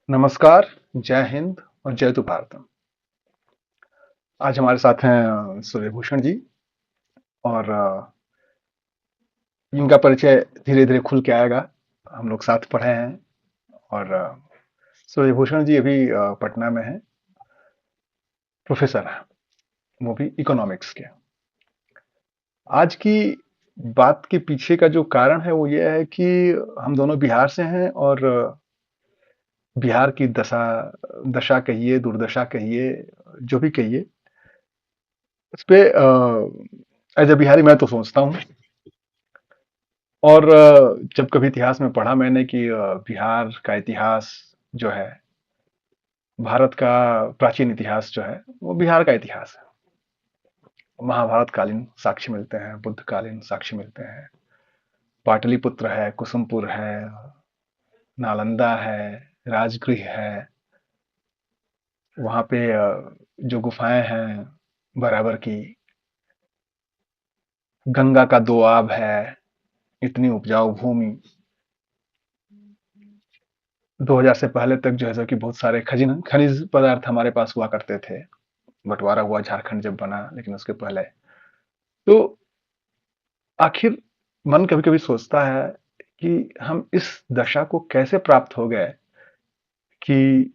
नमस्कार, जय हिंद और जय तु भारतम। आज हमारे साथ हैं सूर्यभूषण जी और इनका परिचय धीरे धीरे खुल के आएगा। हम लोग साथ पढ़े हैं और सूर्यभूषण जी अभी पटना में हैं, प्रोफेसर हैं, वो भी इकोनॉमिक्स के। आज की बात के पीछे का जो कारण है वो ये है कि हम दोनों बिहार से हैं और बिहार की दशा दशा कहिए, दुर्दशा कहिए, जो भी कहिए, उस पे एज ए बिहारी मैं तो सोचता हूँ। और जब कभी इतिहास में पढ़ा मैंने कि बिहार का इतिहास जो है, भारत का प्राचीन इतिहास जो है, वो बिहार का इतिहास है। महाभारत कालीन साक्ष्य मिलते हैं, बुद्ध कालीन साक्ष्य मिलते हैं, पाटलिपुत्र है, कुसुमपुर है, नालंदा है, राजगृह है, वहां पे जो गुफाएं हैं बराबर की, गंगा का दोआब है, इतनी उपजाऊ भूमि। 2000 से पहले तक जो है सो कि बहुत सारे खनिज पदार्थ हमारे पास हुआ करते थे। बंटवारा हुआ झारखंड जब बना, लेकिन उसके पहले तो आखिर मन कभी कभी सोचता है कि हम इस दशा को कैसे प्राप्त हो गए कि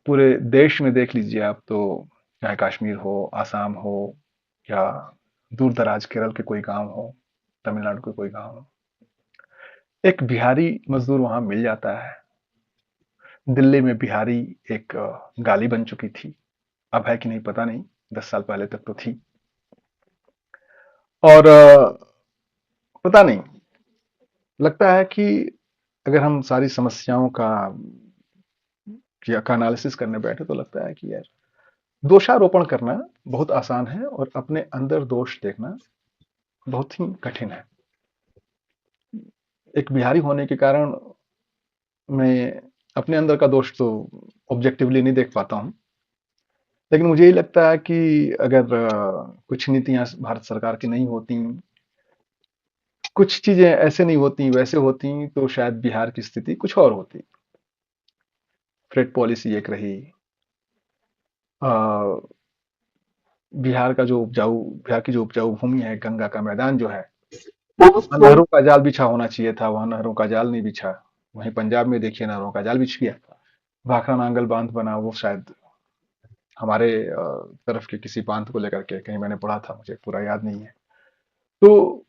पूरे देश में देख लीजिए आप तो, चाहे कश्मीर हो, आसाम हो, या दूर दराज केरल के कोई गांव हो, तमिलनाडु के कोई गांव हो, एक बिहारी मजदूर वहां मिल जाता है। दिल्ली में बिहारी एक गाली बन चुकी थी, अब है कि नहीं पता नहीं, 10 साल पहले तक तो थी। और पता नहीं, लगता है कि अगर हम सारी समस्याओं का एनालिसिस करने बैठे तो लगता है कि यार, दोषारोपण करना बहुत आसान है और अपने अंदर दोष देखना बहुत ही कठिन है। एक बिहारी होने के कारण मैं अपने अंदर का दोष तो ऑब्जेक्टिवली नहीं देख पाता हूँ, लेकिन मुझे यही लगता है कि अगर कुछ नीतियां भारत सरकार की नहीं होती, कुछ चीजें ऐसे नहीं होती वैसे होती, तो शायद बिहार की स्थिति कुछ और होती। फ्रेट पॉलिसी एक रही, अ, बिहार की जो उपजाऊ भूमि है, गंगा का मैदान जो है, वहाँ नहरों का जाल बिछा होना चाहिए था, वहां नहरों का जाल नहीं बिछा। वहीं पंजाब में देखिए, नहरों का जाल बिछ गया। भाखड़ा नांगल बांध बना, वो शायद हमारे तरफ के किसी बांध को लेकर के कहीं मैंने पढ़ा था, मुझे पूरा याद नहीं है। तो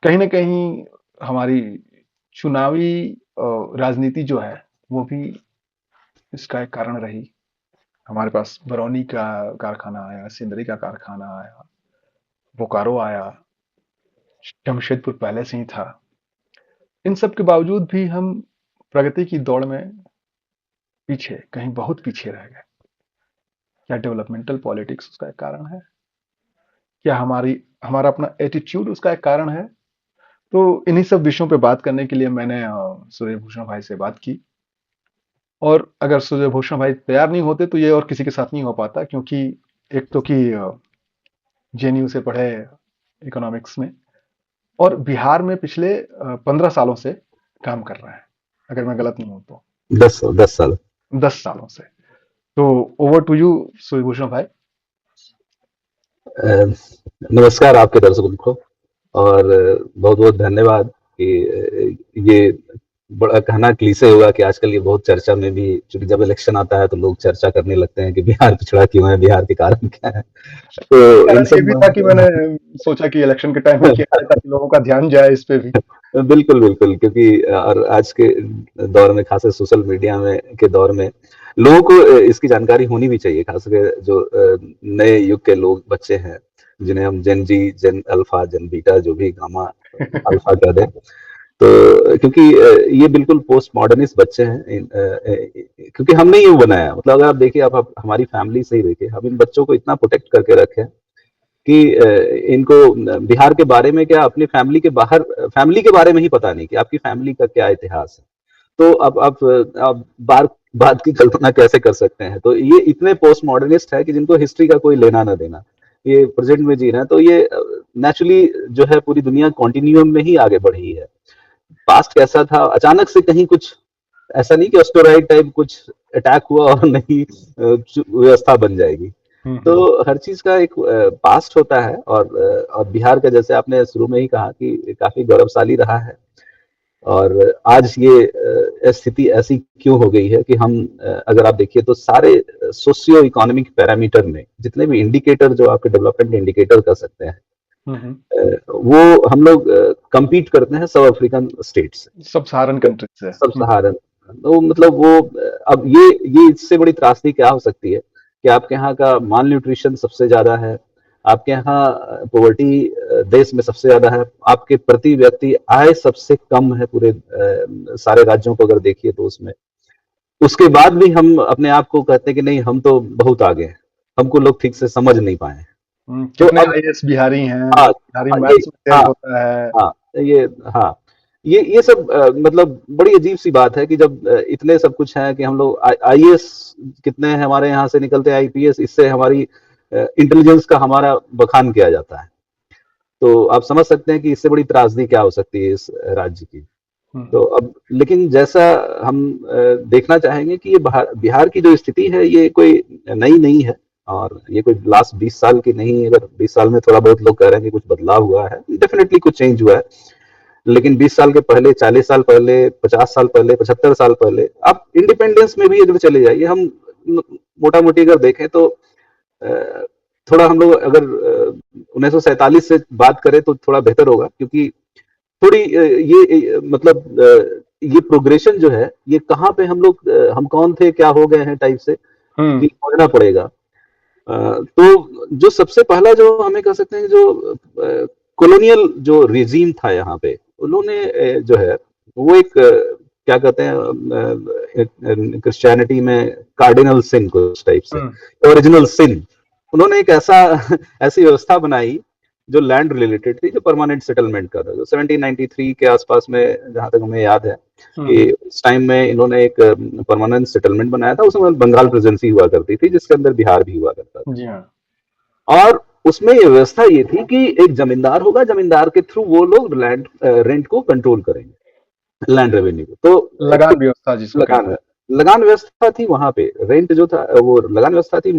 कहीं ना कहीं हमारी चुनावी राजनीति जो है, वो भी इसका एक कारण रही। हमारे पास बरौनी का कारखाना आया, सिंदरी का कारखाना आया, बोकारो आया, जमशेदपुर पहले से ही था। इन सब के बावजूद भी हम प्रगति की दौड़ में पीछे, कहीं बहुत पीछे रह गए। क्या डेवलपमेंटल पॉलिटिक्स उसका एक कारण है? क्या हमारा अपना एटीट्यूड उसका एक कारण है? तो इन्हीं सब विषयों पे बात करने के लिए मैंने सूर्यभूषण भाई से बात की। और अगर सूर्यभूषण भाई तैयार नहीं होते तो ये और किसी के साथ नहीं हो पाता, क्योंकि एक तो कि जेएनयू से पढ़े इकोनॉमिक्स में, और बिहार में पिछले 15 सालों से काम कर रहे हैं, अगर मैं गलत नहीं हूं तो। 10 साल। 10 सालों से। तो ओवर टू यू सूर्यभूषण भाई। अ, नमस्कार आपके दर्शकों को, और बहुत बहुत धन्यवाद कि ये बड़ा कहना क्लीशे होगा कि आजकल ये बहुत चर्चा में भी, चूंकि जब इलेक्शन आता है तो लोग चर्चा करने लगते हैं कि बिहार पिछड़ा क्यों है, बिहार के कारण क्या है। तो इन कारण ये भी था कि मैंने सब सोचा कि इलेक्शन के टाइम में किया जाए ताकि लोगों का ध्यान जाए इस पे भी। बिल्कुल बिल्कुल, क्योंकि और आज के दौर में, खासकर सोशल मीडिया में के दौर में, लोगों को इसकी जानकारी होनी भी चाहिए, खासकर जो नए युग के लोग, बच्चे हैं, जिन्हें हम जेन जी, जेन अल्फा, जेन बीटा, जो भी गामा अल्फा कह दें। तो क्योंकि ये बिल्कुल पोस्ट मॉडर्निस्ट बच्चे हैं, क्योंकि हमने ये बनाया, मतलब अगर आप देखिए, आप हमारी फैमिली से ही देखिए, हम इन बच्चों को इतना प्रोटेक्ट करके रखे कि इनको बिहार के बारे में क्या, अपनी फैमिली के बाहर, फैमिली के बारे में ही पता नहीं कि आपकी फैमिली का क्या इतिहास है। तो अब आप बार बात की कल्पना कैसे कर सकते हैं? तो ये इतने पोस्ट मॉडर्निस्ट है कि जिनको हिस्ट्री का कोई लेना ना देना, ये प्रेजेंट में जी रहे हैं, तो ये नेचुरली जो है पूरी दुनिया कॉन्टिन्यूम में ही आगे बढ़ी है। पास्ट कैसा था, अचानक से कहीं कुछ ऐसा नहीं कि एस्टेरॉइड टाइप कुछ अटैक हुआ और नहीं व्यवस्था बन जाएगी। तो हर चीज का एक पास्ट होता है, और बिहार का जैसे आपने शुरू में ही कहा कि काफी गौरवशाली रहा है, और आज ये स्थिति ऐसी क्यों हो गई है कि हम अगर आप देखिए तो सारे सोशियो इकोनॉमिक पैरामीटर में जितने भी इंडिकेटर जो आपके डेवलपमेंट इंडिकेटर कर सकते हैं, वो हम लोग compete करते हैं सब अफ्रीकन स्टेट से, सब सहारन कंट्री से। सब सहारन। तो मतलब वो अब ये इससे बड़ी त्रासदी क्या हो सकती है कि आपके यहाँ का माल न्यूट्रिशन सबसे ज्यादा है, आपके यहाँ पॉवर्टी देश में सबसे ज्यादा है, आपके प्रति व्यक्ति आय सबसे कम है पूरे सारे राज्यों को अगर देखिए तो उसमें, उसके बाद भी हम अपने आप को कहते हैं कि नहीं हम तो बहुत आगे हैं, हमको लोग ठीक से समझ नहीं पाए हैं। तो कितने अब आईएएस बिहारी हैं, हाँ, बिहारी हाँ, मैथ्स में फेल हाँ, होता है। हाँ, ये हाँ, ये सब मतलब बड़ी अजीब सी बात है कि जब इतने सब कुछ है कि हम लोग आईएएस कितने हैं हमारे यहाँ से निकलते हैं, आईपीएस, इससे हमारी इंटेलिजेंस का हमारा बखान किया जाता है। तो आप समझ सकते हैं कि इससे बड़ी त्रासदी क्या हो सकती है इस राज्य की। तो अब लेकिन जैसा हम देखना चाहेंगे कि ये बिहार की जो स्थिति है ये कोई नई नहीं है, और ये कोई लास्ट 20 साल की नहीं। अगर 20 साल में थोड़ा बहुत लोग कह रहे हैं कि कुछ बदलाव हुआ है, डेफिनेटली कुछ चेंज हुआ है, लेकिन 20 साल के पहले, 40 साल पहले, 50 साल पहले, 75 साल पहले, आप इंडिपेंडेंस में भी अगर चले जाइए, हम मोटा मोटी अगर देखें तो थोड़ा हम लोग अगर 1947 से बात करें तो थोड़ा बेहतर होगा, क्योंकि थोड़ी ये मतलब ये प्रोग्रेशन जो है ये कहाँ पे हम लोग हम कौन थे क्या हो गए हैं टाइप से ये समझना पड़ेगा। तो जो सबसे पहला जो हमें कह सकते हैं जो कॉलोनियल जो रिजीम था यहाँ पे, उन्होंने जो है वो एक क्या कहते हैं क्रिश्चियनिटी में कार्डिनल सिन को उस टाइप से, ओरिजिनल सिन, उन्होंने एक ऐसा ऐसी व्यवस्था बनाई जो लैंड रिलेटेड थी, जो परमानेंट सेटलमेंट का था, जो 1793 के आसपास में, जहां तक हमें याद है कि उस टाइम में इन्होंने एक परमानेंट सेटलमेंट बनाया था। उसमें बंगाल प्रेसिडेंसी हुआ करती थी, जिसके अंदर बिहार भी हुआ करता था। जी हाँ। और उसमें ये व्यवस्था ये थी कि एक जमींदार होगा, जमींदार के थ्रू वो लोग लैंड रेंट को कंट्रोल करेंगे, लैंड रेवेन्यू को। तो लगान व्यवस्था जिसको लगान लगान व्यवस्था थी वहां पे, रेंट जो था वो लगान व्यवस्था थी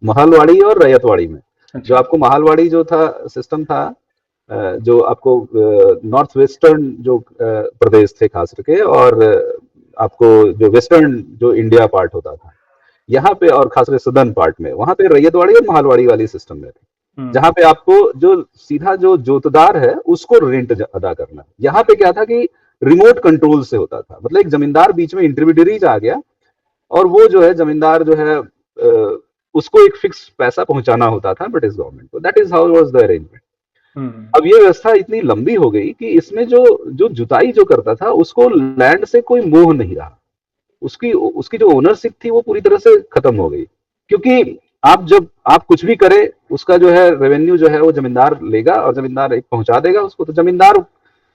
महलवाड़ी और रैयतवाड़ी में। जो आपको महलवाड़ी जो था सिस्टम था, जो आपको नॉर्थ वेस्टर्न जो प्रदेश थे खास करके, और आपको जो वेस्टर्न जो इंडिया पार्ट होता था यहाँ पे, और खास करके सदर्न पार्ट में, वहां पे रैयतवाड़ी और महलवाड़ी वाली सिस्टम में थे, जहां पे आपको जो सीधा जो जोतदार है उसको रेंट अदा करना। यहाँ पे क्या था कि रिमोट कंट्रोल से होता था, मतलब एक जमींदार बीच में इंटरमीडियरी आ गया, और वो जो है जमींदार जो है उसको एक फिक्स पैसा पहुंचाना होता था ब्रिटिश गवर्नमेंट को। That is how was the arrangement. अब ये व्यवस्था इतनी लंबी हो गई कि इसमें जो जो जुताई जो करता था उसको लैंड से कोई मोह नहीं रहा, उसकी उसकी जो ओनरशिप थी वो पूरी तरह से खत्म हो गई, क्योंकि आप जब आप कुछ भी करें उसका जो है रेवेन्यू जो है वो जमींदार लेगा, और जमींदार एक पहुंचा देगा उसको। तो जमींदार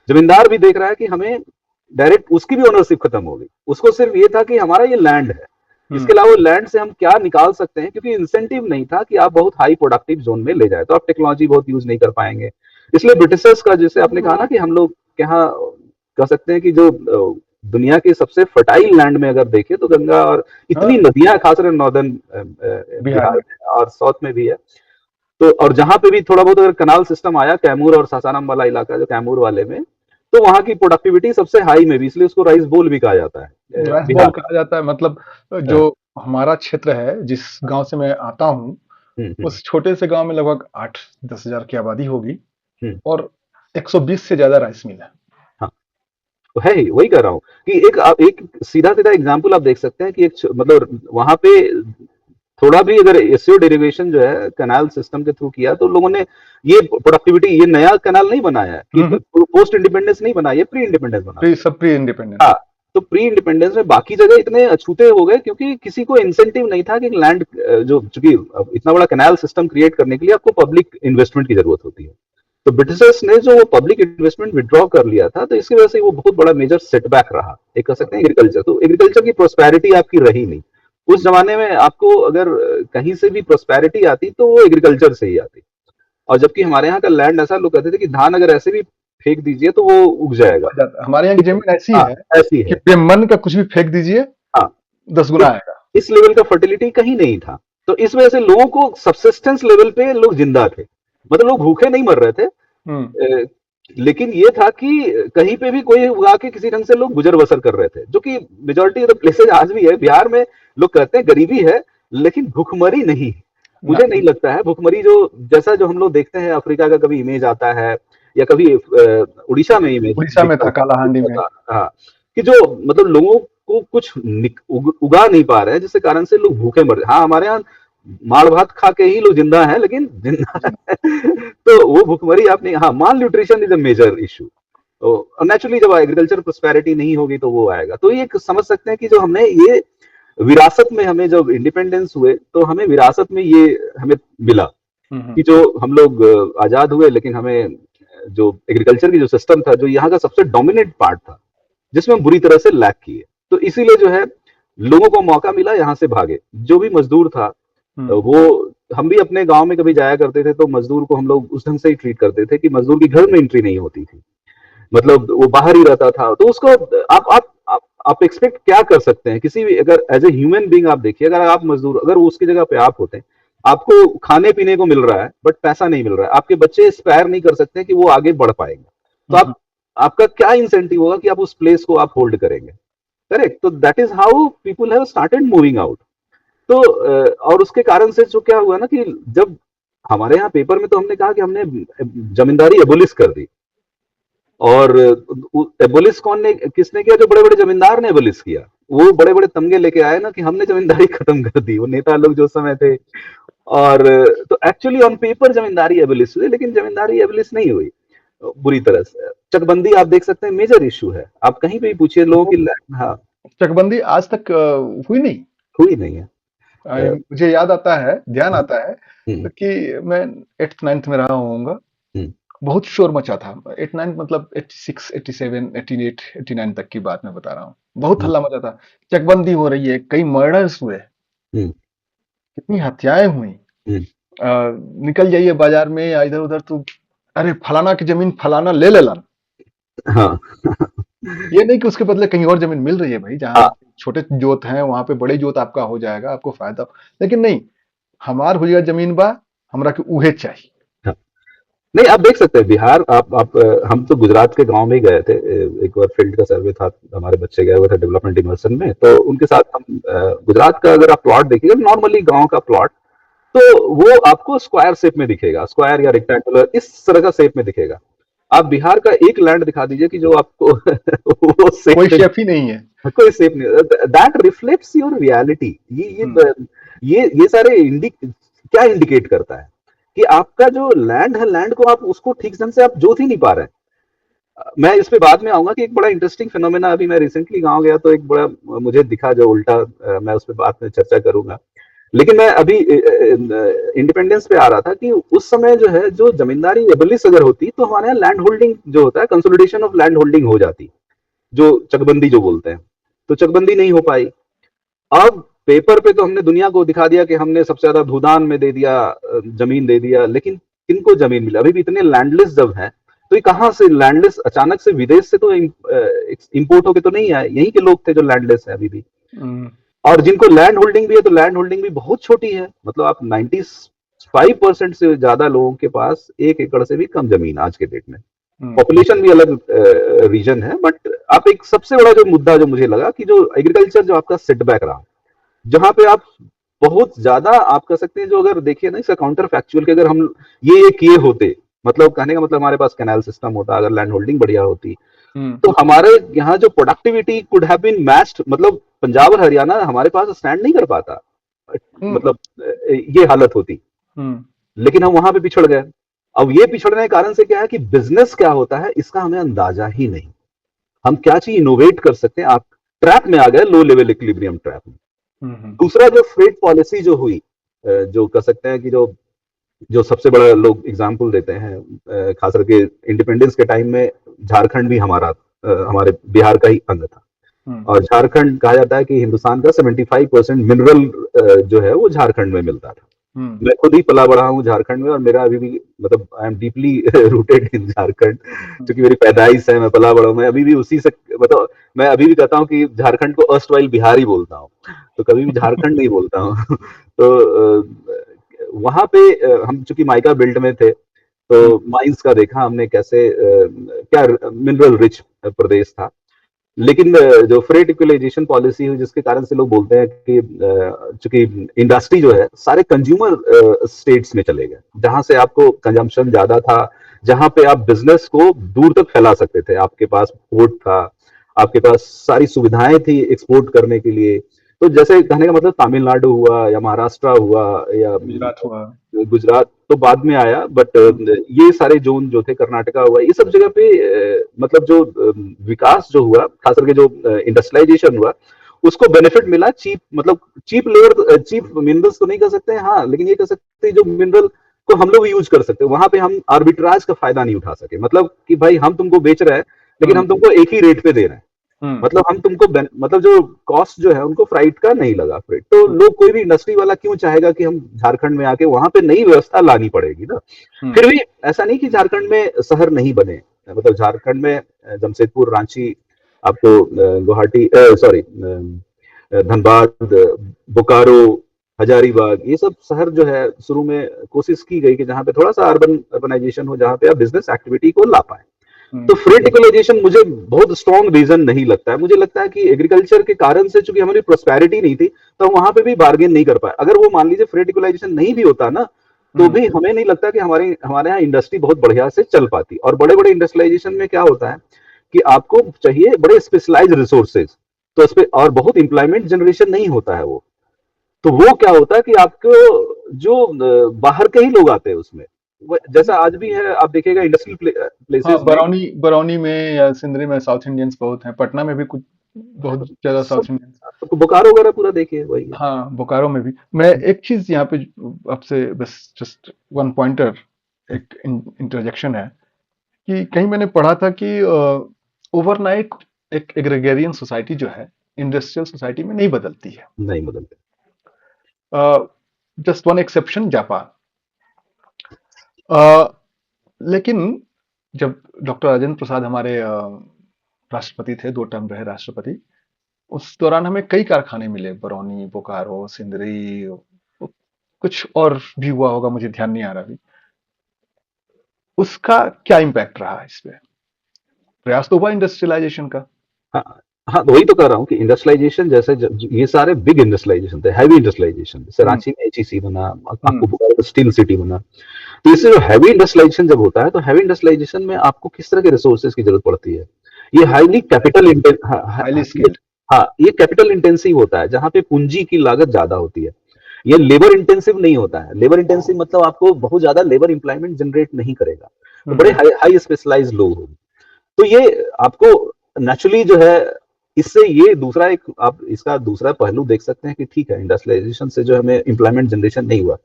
जमींदार भी देख रहा है कि हमें डायरेक्ट उसकी भी ओनरशिप खत्म हो गई, उसको सिर्फ ये था कि हमारा ये लैंड है, इसके अलावा लैंड से हम क्या निकाल सकते हैं, क्योंकि इंसेंटिव नहीं था कि आप बहुत हाई प्रोडक्टिव जोन में ले जाए, तो आप टेक्नोलॉजी बहुत यूज नहीं कर पाएंगे। इसलिए ब्रिटिशर्स का, जैसे आपने कहा ना कि हम लोग यहाँ कह सकते हैं कि जो दुनिया के सबसे फर्टाइल लैंड में अगर देखें तो गंगा, और इतनी नदियां खासकर नॉर्दर्न बिहार में और साउथ में भी है। तो और जहां पे भी थोड़ा बहुत अगर कनाल सिस्टम आया, कैमूर और सासाराम वाला इलाका जो कैमूर वाले में, तो वहां की प्रोडक्टिविटी सबसे हाई में भी, इसलिए उसको राइस बोल भी कहा जाता है। राइस बोल कहा जाता है। मतलब जो हमारा क्षेत्र है, जिस गांव से मैं आता हूँ, उस छोटे से गांव में लगभग 8-10 हजार की आबादी होगी, और 120 से ज्यादा राइस मिल है। हाँ, तो है ही, वही कह रहा हूँ कि एक सीधा सीधा एग्जाम्पल आप देख सकते हैं कि एक मतलब वहां पे थोड़ा भी अगर एसईओ डेरिवेशन जो है कैनाल सिस्टम के थ्रू किया, तो लोगों ने ये प्रोडक्टिविटी, ये नया कैनाल नहीं बनाया है कि पोस्ट इंडिपेंडेंस नहीं बनाया, ये प्री इंडिपेंडेंस बना, सब प्री इंडिपेंडेंस। हाँ, तो प्री इंडिपेंडेंस में बाकी जगह इतने अछूते हो गए क्योंकि किसी को इंसेंटिव नहीं था कि लैंड जो, चूंकि इतना बड़ा कैनाल सिस्टम क्रिएट करने के लिए आपको पब्लिक इन्वेस्टमेंट की जरूरत होती है, तो ब्रिटिशर्स ने जो वो पब्लिक इन्वेस्टमेंट विड्रॉ कर लिया था, तो इसकी वजह से वो बहुत बड़ा मेजर सेटबैक रहा, एक कह सकते हैं एग्रीकल्चर। तो एग्रीकल्चर की प्रोस्पेरिटी आपकी रही नहीं उस जमाने में। आपको अगर कहीं से भी प्रोस्पेरिटी आती तो वो एग्रीकल्चर से ही आती, और जबकि हमारे यहाँ का लैंड ऐसा, लोग कहते थे कि धान अगर ऐसे भी फेंक दीजिए तो वो उग जाएगा। हमारे यहाँ की जमीन ऐसी हाँ, है ऐसी कि है। बेमन का कुछ भी फेंक दीजिए हाँ, 10 गुना आएगा। इस लेवल का फर्टिलिटी कहीं नहीं था। तो इस वजह से लोगों को सब्सिस्टेंस लेवल पे लोग जिंदा थे, मतलब लोग भूखे नहीं मर रहे थे। लेकिन ये था कि कहीं पे भी कोई उगा के किसी ढंग से लोग गुजर बसर कर रहे थे, जो कि मेजोरिटी ऑफ द प्लेसेज आज भी है। बिहार में लोग कहते हैं गरीबी है, लेकिन भुखमरी नहीं। मुझे नहीं लगता है भुखमरी, जो जैसा जो हम लोग देखते हैं अफ्रीका का कभी इमेज आता है, या कभी उड़ीसा में इमेज उड़ीसा में था, कालाहांडी में। हाँ, कि जो मतलब लोगों को कुछ उगा नहीं पा रहे हैं, जिसके कारण से लोग भूखे मर। हाँ, हमारे यहाँ माड़ भात खा के ही लोग जिंदा हैं, लेकिन जिंदा है। तो वो भुखमरी आपने, हाँ, malnutrition is a major issue. तो नेचुरली जब एग्रीकल्चर प्रोस्पेरिटी नहीं होगी तो वो आएगा। तो ये समझ सकते हैं कि जो हमने ये विरासत में, हमें जब इंडिपेंडेंस हुए तो हमें विरासत में ये हमें मिला कि जो हम लोग आजाद हुए, लेकिन हमें जो एग्रीकल्चर की जो सिस्टम था, जो यहाँ का सबसे डोमिनेंट पार्ट था, जिसमें हम बुरी तरह से लैक किए। तो इसीलिए जो है लोगों को मौका मिला यहाँ से भागे। जो भी मजदूर था वो, हम भी अपने गांव में कभी जाया करते थे तो मजदूर को हम लोग उस ढंग से ही ट्रीट करते थे कि मजदूर की घर में एंट्री नहीं होती थी, मतलब वो बाहर ही रहता था। तो उसको आप एक्सपेक्ट क्या कर सकते हैं किसी भी, अगर एज ए ह्यूमन बीइंग आप देखिए, अगर आप मजदूर, अगर उसकी जगह पे आप होते हैं, आपको खाने पीने को मिल रहा है बट पैसा नहीं मिल रहा है, आपके बच्चे इंस्पायर नहीं कर सकते कि वो आगे बढ़ पाएंगे, तो आपका क्या इंसेंटिव होगा कि आप उस प्लेस को आप होल्ड करेंगे? करेक्ट। तो that is how people have started moving out. तो और उसके कारण से जो क्या हुआ ना, कि जब हमारे यहाँ पेपर में तो हमने कहा कि हमने जमींदारी एबोलिश कर दी, और एबोलिश कौन ने, किसने किया? जो बड़े बड़े जमींदार ने एबोलिश किया। वो बड़े बड़े तमगे लेके आए ना कि हमने जमींदारी खत्म कर दी, वो नेता लोग जो समय थे। और तो actually on paper zamindari abolish हुई, लेकिन जमींदारी एबोलिश नहीं हुई बुरी तरह से। चकबंदी आप देख सकते हैं, मेजर इशू है, आप कहीं पे भी पूछिए लोगों की। हाँ, चकबंदी आज तक हुई नहीं। हुई नहीं है। मुझे याद आता है, ध्यान आता है हम्म, कि मैं 8th 9th में रहा होऊंगा, बहुत शोर मचा था। 8 9 मतलब 86 87 88 89 तक की बात मैं बता रहा हूँ। बहुत हल्ला मचा था, चकबंदी हो रही है, कई मर्डर्स हुए, कितनी हत्याएं हुई। निकल जाइए बाजार में या इधर उधर तो, अरे फलाना की जमीन फलाना ले लेला। हाँ, ये नहीं कि उसके बदले कहीं और जमीन मिल रही है भाई, जहां हाँ, आप छोटे जोत हैं वहां पे बड़े जोत आपका हो जाएगा, आपको फायदा। लेकिन नहीं, हमार हुई जमीन बा, हमरा के उहे चाहिए। हाँ। नहीं, आप देख सकते हैं बिहार, आप हम तो गुजरात के गांव में ही गए थे। एक बार फील्ड का सर्वे था, हमारे बच्चे गए हुए थे डेवलपमेंट इमर्सन में, तो उनके साथ हम गुजरात का अगर आप प्लॉट देखिएगा, नॉर्मली गांव का प्लॉट, तो वो आपको स्क्वायर शेप में दिखेगा, स्क्वायर या रेक्टेंगुलर इस तरह का शेप में दिखेगा। आप बिहार का एक लैंड दिखा दीजिए कि जो आपको वो कोई शेप, शेफ ही नहीं है। कोई शेप नहीं, दैट रिफ्लेक्ट्स योर रियलिटी। ये सारे क्या इंडिकेट करता है कि आपका जो लैंड है, लैंड को आप उसको ठीक ढंग से आप जोत ही नहीं पा रहे हैं। मैं इस पे बाद में आऊंगा कि एक बड़ा इंटरेस्टिंग फिनोमेना, अभी मैं रिसेंटली गांव गया तो एक बड़ा मुझे दिखा जो उल्टा, मैं उस पे बाद में चर्चा करूंगा। लेकिन मैं अभी इंडिपेंडेंस पे आ रहा था कि उस समय जो है, जो जमींदारी एबलिश अगर होती तो हमारे यहाँ लैंड होल्डिंग जो होता है, कंसोलिडेशन ऑफ लैंड होल्डिंग हो जाती, जो चकबंदी जो बोलते हैं। तो चकबंदी नहीं हो पाई। अब पेपर पे तो हमने दुनिया को दिखा दिया कि हमने सबसे ज्यादा भूदान में दे दिया, जमीन दे दिया, लेकिन किनको जमीन मिला? अभी भी इतने लैंडलेस जब हैं, तो ये कहाँ से लैंडलेस अचानक से विदेश से तो इंपोर्ट होके तो नहीं आए, यहीं के लोग थे जो लैंडलेस है अभी भी। और जिनको लैंड होल्डिंग भी है, तो लैंड होल्डिंग भी बहुत छोटी है, मतलब आप 95% से ज्यादा लोगों के पास 1 एकड़ से भी कम जमीन आज के डेट में। पॉपुलेशन भी अलग रीजन है, बट आप एक सबसे बड़ा जो मुद्दा जो मुझे लगा कि जो एग्रीकल्चर जो आपका सेटबैक रहा, जहां पे आप बहुत ज्यादा आप कह सकते हैं, जो अगर देखिए ना इसका काउंटर फैक्चुअल, कि अगर हम ये किए होते, मतलब कहने का मतलब हमारे पास कैनाल सिस्टम होता, अगर लैंड होल्डिंग बढ़िया होती, तो हमारे यहाँ जो productivity could have been matched, मतलब पंजाब और हरियाणा हमारे पास स्टैंड नहीं कर पाता, मतलब ये हालत होती। लेकिन हम वहां पे पिछड़ गए। अब ये पिछड़ने के कारण से क्या है कि बिजनेस क्या होता है इसका हमें अंदाजा ही नहीं, हम क्या चीज इनोवेट कर सकते हैं, आप ट्रैप में आ गए, लो लेवल इक्विलिब्रियम ट्रैप में। दूसरा जो फ्रेट पॉलिसी जो हुई, जो कह सकते हैं कि जो जो सबसे बड़ा लोग एग्जाम्पल देते हैं, खास करके इंडिपेंडेंस के टाइम में झारखंड भी हमारे बिहार का ही अंग था। और झारखंड कहा जाता है कि हिंदुस्तान का 75% मिनरल जो है वो झारखंड में मिलता था। मैं खुद ही पला बड़ा हूँ झारखंड में, और मेरा अभी भी मतलब I am deeply rooted in Jharkhand, क्योंकि मेरी पैदाइश है, मैं पला बड़ा हूँ, मैं अभी भी उसी से मतलब मैं अभी भी कहता हूँ कि झारखंड को अर्स्टवाइल बिहार ही बोलता हूँ, तो कभी भी झारखंड नहीं बोलता हूँ। तो वहां पे हम चूंकि माइका बेल्ट में थे, हम्म, तो माइंस का देखा हमने कैसे क्या मिनरल रिच प्रदेश था। लेकिन जो फ्रेट इक्वलाइजेशन पॉलिसी हुई, जिसके कारण से लोग बोलते हैं कि चूंकि इंडस्ट्री जो है सारे कंज्यूमर स्टेट्स में चले गए, जहां से आपको कंजम्पशन ज्यादा था, जहां पे आप बिजनेस को दूर तक फैला सकते थे, आपके पास पोर्ट था, आपके पास सारी सुविधाएं थी एक्सपोर्ट करने के लिए। तो जैसे कहने का मतलब तमिलनाडु हुआ या महाराष्ट्र हुआ या गुजरात हुआ। गुजरात तो बाद में आया, बट ये सारे जोन जो थे, कर्नाटका हुआ, ये सब जगह पे मतलब जो विकास जो हुआ, खास करके जो इंडस्ट्रियलाइजेशन हुआ, उसको बेनिफिट मिला चीप, मतलब चीप लेबर, चीप मिनरल्स तो नहीं कह सकते हैं, हाँ, लेकिन ये कह सकते हैं जो मिनरल को हम लोग यूज कर सकते हैं, वहां पे हम आर्बिट्राज का फायदा नहीं उठा सके, मतलब कि भाई हम तुमको बेच रहे हैं, लेकिन हम्म, हम तुमको एक ही रेट पे दे रहे हैं, हम्म, मतलब हम तुमको मतलब जो कॉस्ट जो है उनको फ्राइट का नहीं लगा, फ्राइट तो लोग, कोई भी इंडस्ट्री वाला क्यों चाहेगा कि हम झारखंड में आके वहां पे नई व्यवस्था लानी पड़ेगी ना। हम्म, फिर भी ऐसा नहीं कि झारखंड में शहर नहीं बने, मतलब झारखंड में जमशेदपुर, रांची, आपको गुवाहाटी, सॉरी धनबाद, बोकारो, हजारीबाग, ये सब शहर जो है शुरू में कोशिश की गई कि जहां पे थोड़ा सा अर्बनाइजेशन हो, जहां पे आप बिजनेस एक्टिविटी को ला पाए। तो हम्म, फ्रेट इक्वलाइजेशन मुझे बहुत स्ट्रॉन्ग रीजन नहीं लगता है, मुझे लगता है कि एग्रीकल्चर के कारण से चूंकि हमारी प्रोस्पेरिटी नहीं थी, तो हम वहां पे भी बार्गेन नहीं कर पाए। अगर वो मान लीजिए फ्रेट इक्वलाइजेशन नहीं भी होता ना, तो हम्म, भी हमें नहीं लगता कि हमारे यहाँ इंडस्ट्री बहुत बढ़िया से चल पाती। और बड़े बड़े इंडस्ट्रियलाइजेशन में क्या होता है कि आपको चाहिए बड़े स्पेशलाइज रिसोर्सेज, तो उस पे और बहुत इंप्लॉयमेंट जनरेशन नहीं होता है वो। तो वो क्या होता है कि आपको जो बाहर के ही लोग आते हैं उसमें, जैसा आज भी है, आप देखिएगा इंडस्ट्रियल हाँ, प्लेसेस में। बरौनी बरौनी में या सिंदरी में साउथ इंडियंस बहुत हैं, पटना में भी कुछ बहुत ज्यादा सब साउथ इंडियंस। तो बोकारो वगैरह पूरा देखिए वही है। हाँ, बोकारो में भी। मैं एक चीज यहाँ पे आपसे बस जस्ट वन पॉइंटर, एक इंटरजेक्शन है कि कहीं मैंने पढ़ा था कि ओवरनाइट एक एग्रीगेरियन सोसाइटी जो है इंडस्ट्रियल सोसाइटी में नहीं बदलती है। नहीं बदलते। Just one exception, Japan. लेकिन जब डॉक्टर राजेंद्र प्रसाद हमारे राष्ट्रपति थे, 2 टर्म रहे राष्ट्रपति, उस दौरान हमें कई कारखाने मिले, बरौनी, बोकारो, सिंदरी, कुछ और भी हुआ होगा, मुझे ध्यान नहीं आ रहा अभी। उसका क्या इम्पैक्ट रहा इस पे? प्रयास तो हुआ इंडस्ट्रियलाइजेशन का। हाँ, हाँ, तो वही तो कह रहा हूँ कि इंडस्ट्रियलाइजेशन जैसे ये सारे बिग इंडस्ट्रियलाइजेशन थे, हैवी इंडस्ट्रियलाइजेशन, जैसे हम्म, रांची में एचईसी बना, हम्म, आपको बोकारो में स्टील सिटी बना। तो इससे जो हैवी इंडस्ट्रियलाइजेशन जब होता है, तो हैवी इंडस्ट्रियलाइजेशन में आपको किस तरह के रिसोर्सेज की जरूरत पड़ती है? ये हाईली कैपिटल हाईली स्किल्ड। हाँ, ये कैपिटल इंटेंसिव होता है, जहां पे पूंजी की लागत ज्यादा होती है। ये लेबर इंटेंसिव नहीं होता है। लेबर इंटेंसिव मतलब आपको बहुत ज्यादा लेबर इंप्लॉयमेंट जनरेट नहीं करेगा, तो बड़े हम्म, हाई हाई स्पेशलाइज लोग होंगे। तो ये आपको नेचुरली जो है, इससे ये दूसरा एक आप इसका दूसरा पहलू देख सकते हैं कि ठीक है, इंडस्ट्रियलाइजेशन से जो हमें इंप्लॉयमेंट जनरेशन नहीं हुआ,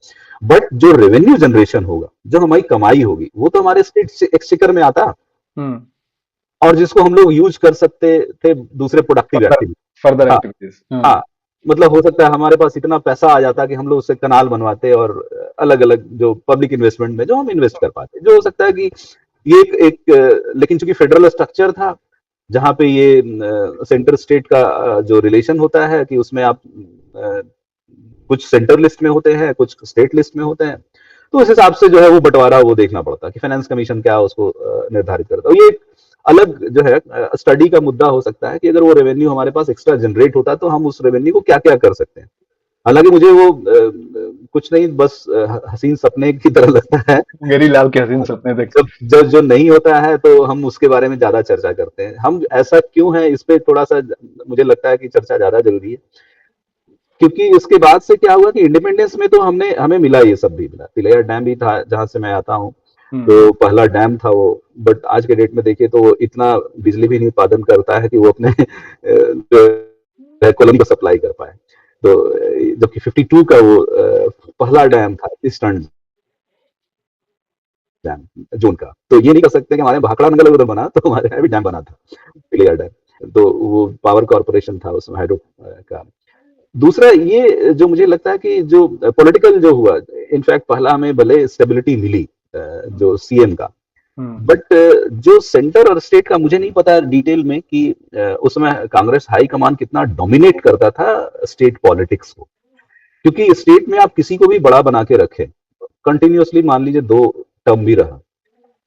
बट जो रेवेन्यू जनरेशन होगा, जो हमारी कमाई होगी, वो तो हमारे स्टेट एक्सचेकर में आता, हम्म। और जिसको हम लोग यूज कर सकते थे दूसरे प्रोडक्टिव फर्दर एक्टिविटी। फर्दर हाँ, एक्टिविटीज। हाँ, मतलब हो सकता है हमारे पास इतना पैसा आ जाता कि हम लोग उससे कनाल बनवाते, और अलग अलग जो पब्लिक इन्वेस्टमेंट में जो हम इन्वेस्ट कर पाते, जो हो सकता है कि ये लेकिन चूंकि फेडरल स्ट्रक्चर था, जहां पे ये सेंटर स्टेट का जो रिलेशन होता है कि उसमें आप कुछ सेंटर लिस्ट में होते हैं, कुछ स्टेट लिस्ट में होते हैं, तो उस हिसाब से जो है वो बंटवारा वो देखना पड़ता है कि फाइनेंस कमीशन क्या उसको निर्धारित करता है। ये एक अलग जो है स्टडी का मुद्दा हो सकता है कि अगर वो रेवेन्यू हमारे पास एक्स्ट्रा जनरेट होता तो हम उस रेवेन्यू को क्या क्या कर सकते हैं। हालांकि मुझे वो कुछ नहीं, बस हसीन सपने की तरह लगता है। गरी लाल के हसीन सपने देख। जब जो जो नहीं होता है तो हम उसके बारे में ज्यादा चर्चा करते हैं, हम ऐसा क्यों है इस पे थोड़ा सा मुझे लगता है कि चर्चा ज्यादा जरूरी है। क्योंकि इसके बाद से क्या हुआ कि इंडिपेंडेंस में तो हमने हमें मिला, ये सब भी मिला, तिलैया डैम भी था जहां से मैं आता हूँ, हम्म, तो पहला डैम था वो। बट आज के डेट में देखिए तो वो इतना बिजली भी नहीं उत्पादन करता है कि वो अपने कोलम को सप्लाई कर पाए। तो जबकि 52 का वो पहला डैम था 30 टन डैम जून का, तो ये नहीं कर सकते कि हमारे भाखड़ा नगर उधर बना तो हमारे यहाँ भी डैम बना था, क्लियर डैम, तो वो पावर कॉर्पोरेशन था उसमें हाइड्रो का। दूसरा ये जो मुझे लगता है कि जो पॉलिटिकल जो हुआ, इनफैक्ट पहला हमें भले स्टेबिलिटी मिली जो सीएम का, हम्म। बट जो सेंटर और स्टेट का मुझे नहीं पता डिटेल में कि उसमें कांग्रेस हाई कमान कितना डोमिनेट करता था स्टेट पॉलिटिक्स को, क्योंकि स्टेट में आप किसी को भी बड़ा बना के रखें कंटिन्यूअसली, मान लीजिए 2 टर्म भी रहा,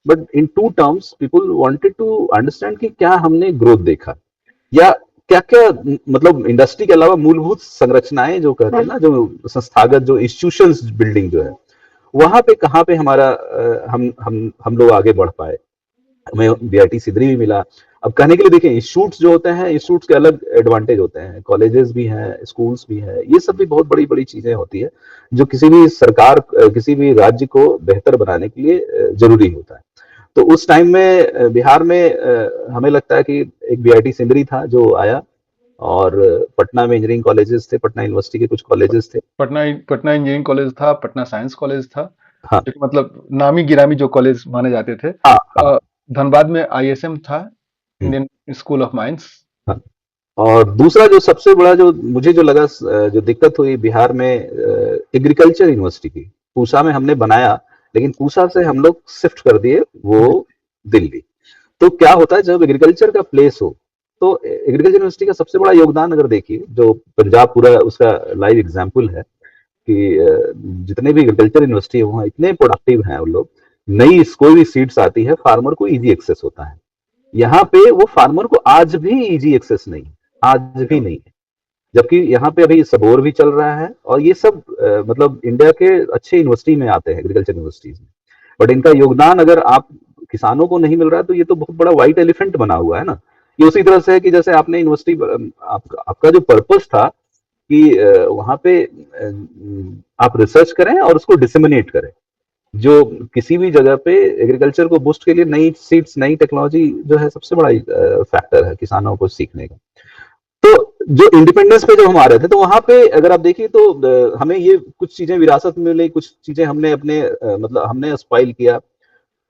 but in 2 terms people wanted to understand कि क्या हमने ग्रोथ देखा, या क्या क्या मतलब इंडस्ट्री के अलावा मूलभूत संरचनाएं जो कहते हैं ना, जो संस्थागत जो इंस्टीट्यूशंस बिल्डिंग जो है, वहां पे कहाँ पे हमारा हम लोग आगे बढ़ पाए। हमें बीआईटी सिदरी भी मिला। अब कहने के लिए देखिए, इंस्टीट्यूट्स जो होते हैं, इंस्टीट्यूट्स के अलग एडवांटेज होते हैं, कॉलेजेस भी हैं, स्कूल्स भी हैं, ये सब भी बहुत बड़ी बड़ी चीजें होती है जो किसी भी सरकार किसी भी राज्य को बेहतर बनाने के लिए जरूरी होता है। तो उस टाइम में बिहार में हमें लगता है कि एक बीआईटी सिंदरी था जो आया, और पटना में इंजीनियरिंग कॉलेजेस थे, पटना यूनिवर्सिटी के कुछ कॉलेजेस थे। पटना पटना इंजीनियरिंग कॉलेज था, पटना साइंस कॉलेज था, हाँ जो कि मतलब नामी गिरामी जो कॉलेज माने जाते थे। हाँ हाँ। धनबाद में आईएसएम था, हम्म, इंडियन स्कूल ऑफ माइंस। हाँ। और दूसरा जो सबसे बड़ा जो मुझे जो लगा जो दिक्कत हुई बिहार में, एग्रीकल्चर यूनिवर्सिटी की पूसा में हमने बनाया, लेकिन पूसा से हम लोग शिफ्ट कर दिए वो दिल्ली। तो क्या होता है जब एग्रीकल्चर का प्लेस हो, तो एग्रीकल्चर यूनिवर्सिटी का सबसे बड़ा योगदान अगर देखिए, जो पंजाब पूरा उसका लाइव एग्जाम्पल है कि जितने भी एग्रीकल्चर यूनिवर्सिटी है वहाँ इतने प्रोडक्टिव हैं वो लोग। नई कोई भी सीड्स आती है, फार्मर को इजी एक्सेस होता है। यहाँ पे वो फार्मर को आज भी इजी एक्सेस नहीं है, आज भी नहीं है। जबकि यहाँ पे अभी सबोर भी चल रहा है, और ये सब मतलब इंडिया के अच्छे यूनिवर्सिटी में आते हैं, एग्रीकल्चर यूनिवर्सिटीज में। बट इनका योगदान अगर आप किसानों को नहीं मिल रहा है, तो ये तो बहुत बड़ा व्हाइट एलिफेंट बना हुआ है ना। ये उसी तरह से है कि जैसे आपने यूनिवर्सिटी, आपका जो पर्पस था कि वहां पे आप रिसर्च करें और उसको डिसेमिनेट करें, जो किसी भी जगह पे एग्रीकल्चर को बूस्ट के लिए नई सीड्स, नई टेक्नोलॉजी जो है सबसे बड़ा फैक्टर है किसानों को सीखने का। तो जो इंडिपेंडेंस पे जब हम आ रहे थे, तो वहां पे अगर आप देखिए तो हमें ये कुछ चीजें विरासत में मिली, कुछ चीजें हमने अपने मतलब हमने स्पाइल किया,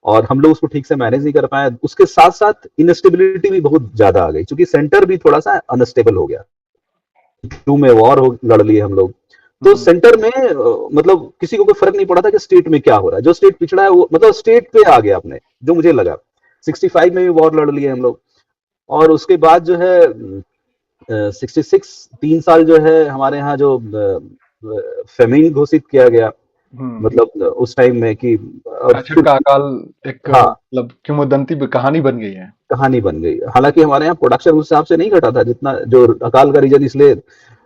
और हम लोग उसको ठीक से मैनेज नहीं कर पाए। उसके साथ साथ इनस्टेबिलिटी भी बहुत ज्यादा आ गई, क्योंकि सेंटर भी थोड़ा सा अनस्टेबल हो गया। टू में वॉर लड़ लिए हम लोग, तो सेंटर में मतलब किसी को कोई फर्क नहीं पड़ा था कि स्टेट में क्या हो रहा है। जो स्टेट पिछड़ा है वो मतलब स्टेट पे आ गया अपने, जो मुझे लगा 65 में भी वॉर लड़ लिए हम लोग। और उसके बाद जो है 66 3 साल जो है हमारे यहाँ जो फेमिन घोषित किया गया, मतलब उस टाइम में कि छठ का अकाल एक हाँ मतलब किंवदंती कहानी बन गई है। कहानी बन गई। हालांकि हमारे यहाँ प्रोडक्शन उस हिसाब से नहीं घटा था जितना, जो अकाल का रीजन इसलिए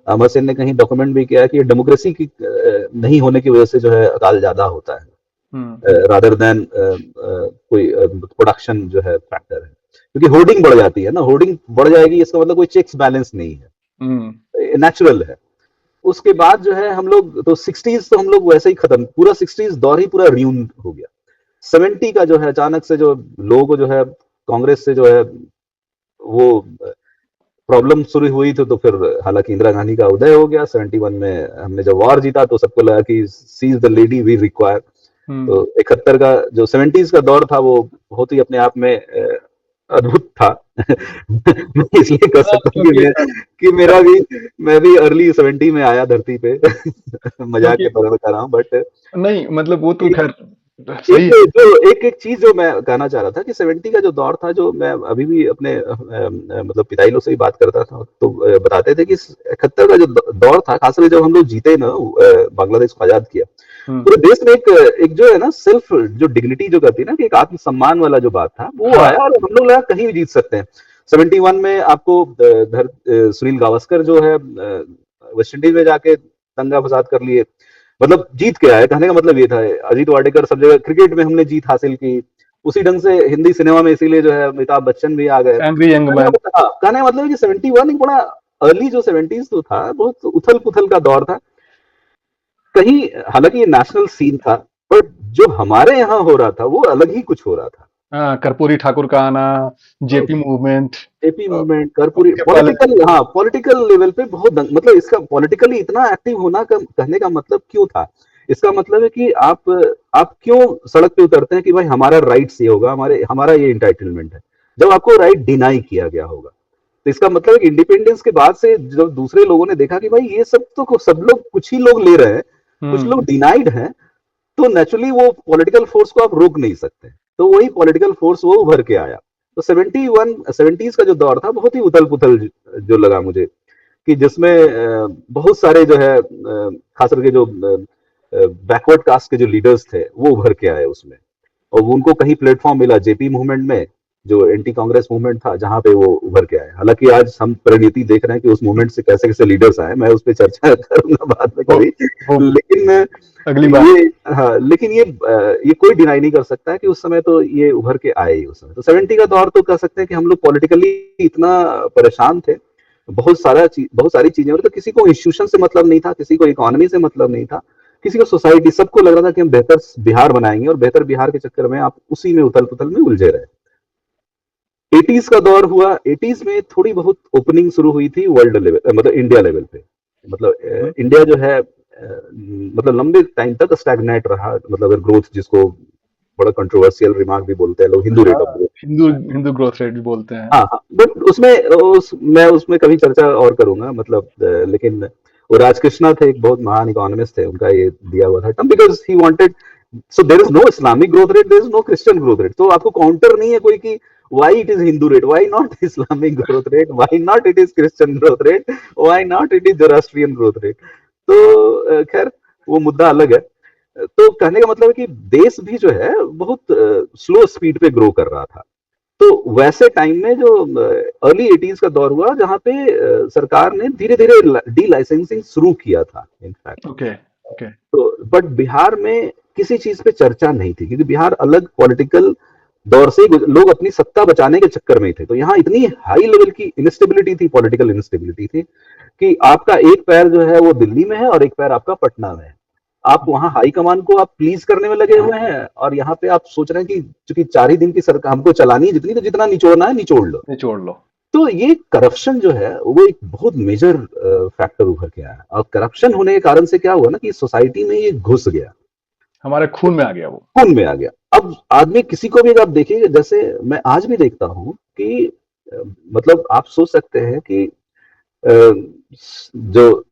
अमर सिंह ने कहीं डॉक्यूमेंट भी किया है कि डेमोक्रेसी की नहीं होने की वजह से जो है अकाल ज्यादा होता है रादर देन कोई प्रोडक्शन जो है फैक्टर है। क्योंकि होर्डिंग बढ़ जाती है ना, होर्डिंग बढ़ जाएगी इसका मतलब कोई चेक्स बैलेंस नहीं है, नेचुरल है। उसके बाद जो है हम लोग तो 60s तो हम लोग वैसे ही खत्म, पूरा 60s दौर ही पूरा रियून हो गया। 70 का जो है अचानक से जो लोगों को जो है कांग्रेस से जो है वो प्रॉब्लम शुरू हुई थी, तो फिर हालांकि इंदिरा गांधी का उदय हो गया 71 में। हमने जब वॉर जीता तो सबको लगा कि she is the lady we require. तो 71 का जो 70s का दौर था वो बहुत ही अपने आप में अद्भुत था। मैं इसलिए कह सकता हूँ कि मेरा भी, मैं भी अर्ली 70 में आया धरती पे। मजाक के तौर पर कर रहा हूँ, बट नहीं मतलब वो तो खैर एक जो एक चीज जो मैं कहना चाह रहा था कि 70 का जो दौर था, जो मैं अभी भी अपने मतलब पिताई लोग से भी बात करता था, तो बताते थे कि 71 का जो दौर था, खासकर जब हम लोग जीते ना, बांग्लादेश को आजाद किया, पूरे देश में एक जो है ना सेल्फ जो डिग्निटी जो कहती है ना, कि एक आत्मसम्मान वाला जो बात था वो आया, और हम लोग लगा कहीं भी जीत सकते हैं। 71 में आपको सुनील गावस्कर जो है वेस्ट इंडीज में जाके दंगा फसाद कर लिए, मतलब जीत के आए। कहने का मतलब ये था, अजीत वाडेकर सब जगह क्रिकेट में हमने जीत हासिल की, उसी ढंग से हिंदी सिनेमा में इसीलिए जो है अमिताभ बच्चन भी आ गए। कहने का मतलब है कि 71 एक बड़ा अर्ली जो 70s तो था, बहुत उथल पुथल का दौर था कहीं। हालांकि ये नेशनल सीन था, पर जो हमारे यहाँ हो रहा था वो अलग ही कुछ हो रहा था। कर्पूरी ठाकुर का आना, जेपी मूवमेंट, कर्पूरी पॉलिटिकल, हाँ पॉलिटिकल लेवल पे बहुत मतलब इसका पॉलिटिकली इतना एक्टिव होना का कहने का मतलब क्यों था? इसका मतलब है कि आप क्यों सड़क पे उतरते हैं कि भाई हमारा राइट्स ये होगा, हमारा ये इंटाइटलमेंट है, जब आपको राइट डिनाई किया गया होगा। तो इसका मतलब है कि इंडिपेंडेंस के बाद से जब दूसरे लोगों ने देखा कि भाई ये सब तो सब लोग, कुछ ही लोग ले रहे हैं, कुछ लोग डिनाइड हैं, तो नेचुरली वो पॉलिटिकल फोर्स को आप रोक नहीं सकते, तो वही पॉलिटिकल फोर्स वो उभर के आया। तो 70s का जो दौर था बहुत ही उथल पुथल जो लगा मुझे, कि जिसमें बहुत सारे जो है खास करके जो बैकवर्ड कास्ट के जो लीडर्स थे वो उभर के आए उसमें, और उनको कहीं प्लेटफॉर्म मिला जेपी मूवमेंट में, जो एंटी कांग्रेस मूवमेंट था, जहां पे वो उभर के आए। हालांकि आज हम परिणति देख रहे हैं कि उस मूवमेंट से कैसे कैसे लीडर्स आए, मैं उस पर चर्चा करूंगा बाद में वो कभी, वो लेकिन अगली बार। ये हाँ, लेकिन ये कोई डिनाई नहीं कर सकता है कि उस समय तो ये उभर के आए ही उस समय। तो 70 का दौर तो कह सकते हैं कि हम लोग पॉलिटिकली इतना परेशान थे, बहुत सारी चीजें, तो किसी को इंस्टीट्यूशन से मतलब नहीं था, किसी को इकोनॉमी से मतलब नहीं था, किसी को सोसाइटी, सबको लग रहा था कि हम बेहतर बिहार बनाएंगे, और बेहतर बिहार के चक्कर में आप उसी में उथल पुथल में उलझे रहे। 80s का दौर हुआ, 80s में थोड़ी बहुत ओपनिंग शुरू हुई थी वर्ल्ड लेवल, मतलब इंडिया लेवल पे। मतलब इंडिया जो है मतलब लंबे टाइम तक स्टैग्नेट रहा, मतलब ग्रोथ, जिसको बड़ा कंट्रोवर्शियल रिमार्क भी बोलते हैं लोग, हिंदू रेट हाँ, of growth. Hindu Hindu growth rate भी बोलते हैं। हाँ हाँ, बट मैं उसमें कभी चर्चा और करूंगा, मतलब लेकिन वो राजकृष्णा थे, एक बहुत महान इकोनॉमिस्ट थे, उनका ये दिया हुआ था term, because he wanted, so there is no Islamic growth rate, there is no Christian growth rate, तो आपको काउंटर नहीं है कोई कि why it is Hindu rate, why not Islamic growth rate, why not it is Christian growth rate, why not it is Zoroastrian growth rate. तो खैर वो मुद्दा अलग है। तो कहने का मतलब है कि देश भी जो है बहुत स्लो स्पीड पे ग्रो कर रहा था। तो वैसे टाइम में जो अर्ली 80s का दौर हुआ, जहां पे सरकार ने धीरे धीरे डी लाइसेंसिंग शुरू किया था इनफैक्ट। Okay okay. तो बट बिहार में किसी चीज पे चर्चा नहीं थी, क्योंकि बिहार अलग पॉलिटिकल दौर से लोग अपनी सत्ता बचाने के चक्कर में थे। तो यहाँ इतनी हाई लेवल की इंस्टेबिलिटी थी, पॉलिटिकल इंस्टेबिलिटी थी, कि आपका एक पैर जो है वो दिल्ली में है और एक पैर आपका पटना में है। आप वहां हाई कमान को आप प्लीज करने में लगे हुए हैं, और यहाँ पे आप सोच रहे हैं कि चूंकि 4 ही दिन की सरकार हमको चलानी है, जितनी तो जितना निचोड़ना है निचोड़ लो। निचोड़ लो। तो ये करप्शन जो है वो एक बहुत मेजर फैक्टर उभर के आया, और करप्शन होने के कारण से क्या हुआ ना, कि सोसाइटी में ये घुस गया, हमारे खून में आ गया वो। खून में आ गया। अब आदमी किसी को भी अगर आप देखिए, जैसे मैं आज भी देखता हूं कि मतलब आप सोच सकते हैं कि जो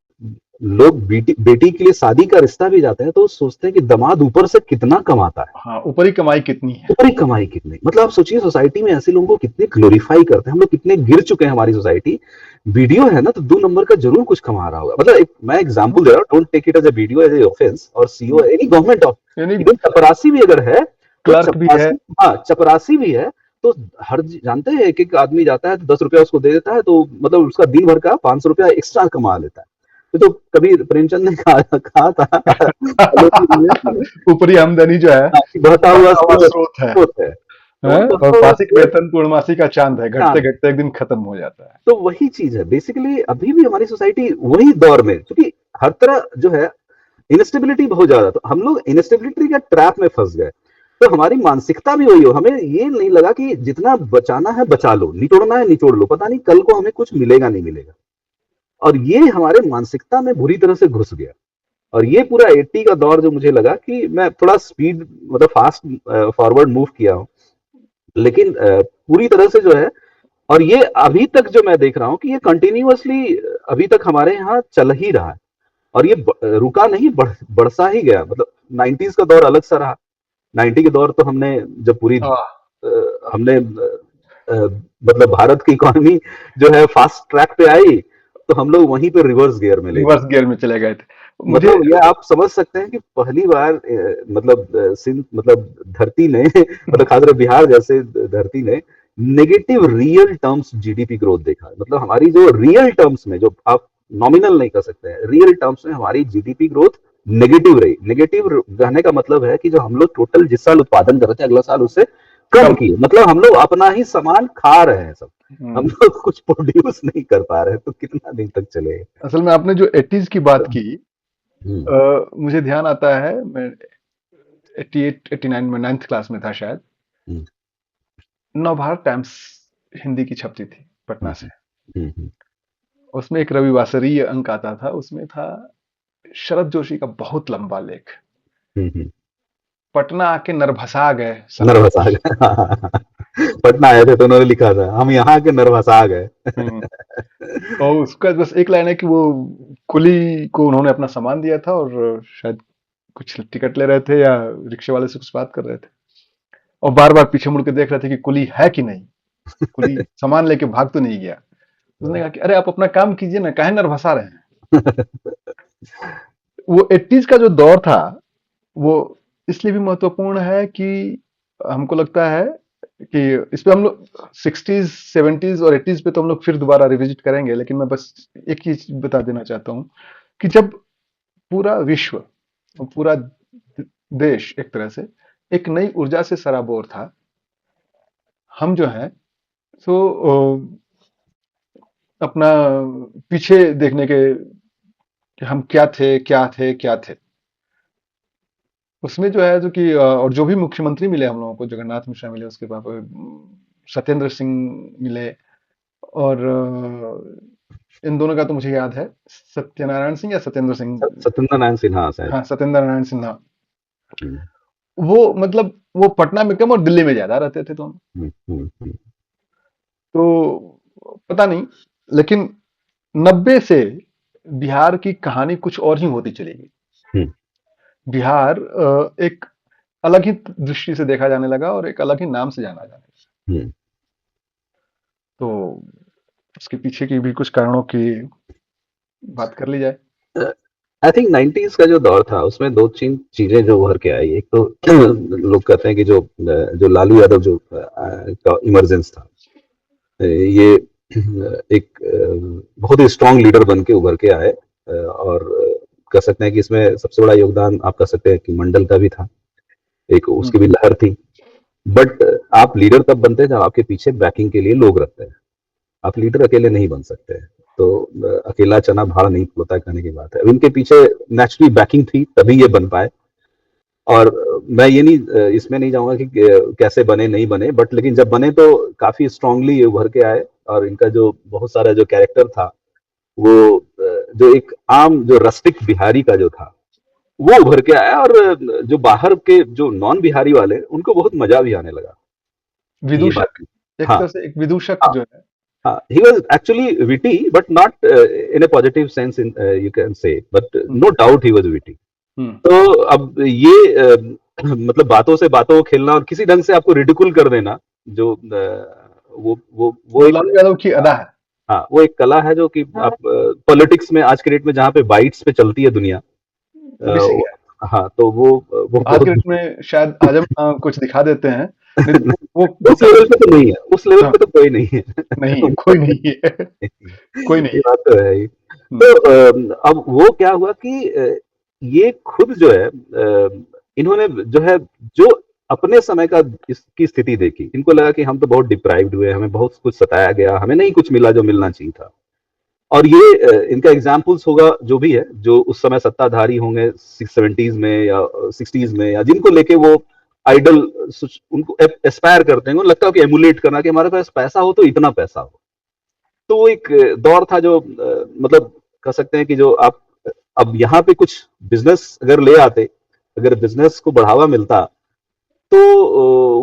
लोग बेटी बेटी के लिए शादी का रिश्ता भी जाते हैं, तो सोचते हैं कि दामाद ऊपर से कितना कमाता है, हाँ, ऊपरी कमाई कितनी है। ऊपरी कमाई कितनी। मतलब आप सोचिए सोसाइटी में ऐसे लोगों को कितने ग्लोरीफाई करते हैं, हम लोग कितने गिर चुके हैं हमारी सोसाइटी। वीडियो है ना तो 2 नंबर का जरूर कुछ कमा रहा होगा, मतलब मैं एग्जांपल दे रहा हूँ, don't take it as a video, as a offence, और सीओ एनी गवर्नमेंट ऑफ, यानी इवन चपरासी भी अगर है तो क्लर्क भी है। चपरासी, हाँ चपरासी भी है, तो हर जानते हैं एक एक आदमी जाता है तो 10 रुपया उसको दे देता है, तो मतलब उसका दिन भर का 500 रुपया एक्स्ट्रा कमा लेता है। तो कभी प्रेमचंद ने कहा था ऊपरी आमदनी जो है बहता हुआ बढ़ता हुआ स्रोत है। स्रोत है। तो वो हैं? और बहता हुआ मासिक वेतन पूर्णमासी का चांद है, घटते स्रोत, घटते एक दिन खत्म हो जाता है। तो वही चीज है बेसिकली, अभी भी हमारी सोसाइटी वही दौर में, क्योंकि हर तरह जो है इंस्टेबिलिटी बहुत ज्यादा, तो हम लोग इंस्टेबिलिटी का ट्रैप में फंस गए। तो हमारी मानसिकता भी वही हो, हमें ये नहीं लगा कि जितना बचाना है बचा लो, निचोड़ना है निचोड़ लो, पता नहीं कल को हमें कुछ मिलेगा नहीं मिलेगा। और ये हमारे मानसिकता में बुरी तरह से घुस गया। और ये पूरा 80 का दौर जो मुझे लगा कि मैं थोड़ा स्पीड मतलब फास्ट फॉरवर्ड मूव किया हूँ, लेकिन पूरी तरह से जो है, और ये अभी तक जो मैं देख रहा हूँ कि ये कंटिन्यूअसली अभी तक हमारे यहाँ चल ही रहा है, और ये रुका नहीं, बढ़सा ही गया। मतलब 90s का दौर अलग सा रहा। 90 के दौर तो हमने जब पूरी हाँ, हमने मतलब भारत की इकोनॉमी जो है फास्ट ट्रैक पे आई, तो हम लोग वहीं पे रिवर्स गियर में ले गए। रिवर्स गियर में चले गए थे। मुझे मतलब ये आप समझ सकते हैं कि पहली बार मतलब सिंध मतलब धरती ने मतलब खासकर बिहार जैसे धरती ने negative real terms GDP growth देखा। मतलब हमारी जो रियल टर्म्स में, जो आप नॉमिनल नहीं कर सकते हैं, रियल टर्म्स में हमारी जीडीपी ग्रोथ नेगेटिव रही। नेगेटिव कहने का मतलब है कि जो हम लोग टोटल जिस साल उत्पादन कर रहे थे, अगला साल उससे कम किए। मतलब हम लोग अपना ही सामान खा रहे हैं सब, हम लोग कुछ प्रोड्यूस नहीं कर पा रहे हैं, तो कितना दिन तक चलेगा। असल में आपने जो 80s की बात की, हम्म, मुझे ध्यान आता है, मैं 88 89 में 9th क्लास में था शायद। हम्म, नवभारत टाइम्स हिंदी की छपती थी पटना हम्म, से। हम्म, उसमें एक रविवासरीय अंक आता था, उसमें था शरद जोशी का बहुत लंबा लेख, हम्म। पटना आके नरभसा गए शरद नर्वस आ जोशी। गए पटना आए थे तो उन्होंने लिखा था हम यहाँ के नर्वस आ गए। हम्म, और उसका बस एक लाइन है कि वो कुली को उन्होंने अपना सामान दिया था और शायद कुछ टिकट ले रहे थे या रिक्शे वाले से कुछ बात कर रहे थे, और बार बार पीछे मुड़ के देख रहे थे कि कुली है कि नहीं, कुली सामान लेके भाग तो नहीं गया। उसने कहा कि अरे आप अपना काम कीजिए ना, काहे नरभसा रहे हैं। वो 80s का जो दौर था वो इसलिए भी महत्वपूर्ण है कि हमको लगता है कि इस पे हम लोग 60s 70s और 80s पे तो हम लोग फिर दोबारा रिविजिट करेंगे, लेकिन मैं बस एक चीज बता देना चाहता हूँ कि जब पूरा विश्व और पूरा देश एक तरह से एक नई ऊर्जा से सराबोर था, हम जो है सो अपना पीछे देखने के कि हम क्या थे क्या थे क्या थे, उसमें जो है जो कि और जो भी मुख्यमंत्री मिले हम लोगों को, जगन्नाथ मिश्रा मिले, उसके बाद सत्येंद्र सिंह मिले, और इन दोनों का तो मुझे याद है, सत्यनारायण सिंह या सत्येंद्र सिंह। सत्येंद्र नारायण सिन्हा शायद। हाँ, सत्येंद्र नारायण सिन्हा। हम्म, वो मतलब वो पटना में कम और दिल्ली में ज्यादा रहते थे दोनों। हम्म। तो पता नहीं, लेकिन 90 से बिहार की कहानी कुछ और ही होती चली गई। हम्म, बिहार एक अलग ही दृष्टि से देखा जाने लगा और एक अलग ही नाम से जाना जाने लगा। हम्म। तो उसके पीछे की भी कुछ कारणों की बात कर ली जाए। आई थिंक 90s का जो दौर था उसमें दो तीन चीजें जो उभर के आई। एक तो लोग कहते हैं कि जो लालू यादव जो का इमरजेंस था, ये एक बहुत ही स्ट्रांग लीडर बन के उभर के आए, और कह सकते हैं कि इसमें सबसे बड़ा योगदान आप कह सकते हैं कि मंडल का भी था, एक उसकी भी लहर थी। बट आप लीडर तब बनते हैं जब आपके पीछे बैकिंग के लिए लोग रहते हैं। आप लीडर अकेले नहीं बन सकते। तो अकेला चना भाड़ नहीं फुलता कहने की बात है। इनके पीछे नेचुरली बैकिंग थी तभी ये बन पाए। और मैं ये नहीं इसमें नहीं जाऊंगा कि कैसे बने नहीं बने, बट लेकिन जब बने तो काफी स्ट्रांगली ये उभर के आए। और इनका जो बहुत सारा जो कैरेक्टर था वो जो एक आम जो रस्टिक बिहारी का जो था वो उभर के आया। और जो बाहर के जो नॉन बिहारी वाले उनको बहुत मजा भी आने लगा कि ये बात। विदूषक, एक हाँ, तरह से एक विदूषक हाँ, जो है। हाँ, he was actually witty, but not in a positive sense. In you can say, but hmm, no doubt he was witty. हम्म। तो अब ये मतलब बातों से बातों को खेलना और किसी ढंग से आपको रिडिकुल कर देना, जो वो जो एक, लालू यादव की अदा है। हाँ, वो एक कला है जो कि आप पॉलिटिक्स में आज के डेट में जहाँ पे बाइट्स पे चलती है दुनिया। अभी सही है। हाँ, तो वो आज के बहुत डेट में शायद आजम कुछ दिखा देते हैं, नहीं तो वो उस लेवल पे तो नहीं है, उस लेवल हाँ, पे तो कोई नहीं है। नहीं है, कोई नहीं है। कोई नहीं ये है। बात तो है ही। हम्म, तो अब वो क्या हुआ कि ये खुद जो है इन्होंने जो है जो अपने समय का इसकी स्थिति देखी, इनको लगा कि हम तो बहुत डिप्राइव्ड हुए, हमें बहुत कुछ सताया गया, हमें नहीं कुछ मिला जो मिलना चाहिए था। और ये इनका एग्जाम्पल्स होगा जो भी है, जो उस समय सत्ताधारी होंगे 60s में या 60s में, या जिनको लेके वो आइडल उनको एस्पायर करते हैं, उनको लगता है कि एमुलेट करना कि हमारे पास पैसा हो तो इतना पैसा हो। तो वो एक दौर था जो मतलब कह सकते हैं कि जो आप अब यहाँ पे कुछ बिजनेस अगर ले आते, अगर बिजनेस को बढ़ावा मिलता, तो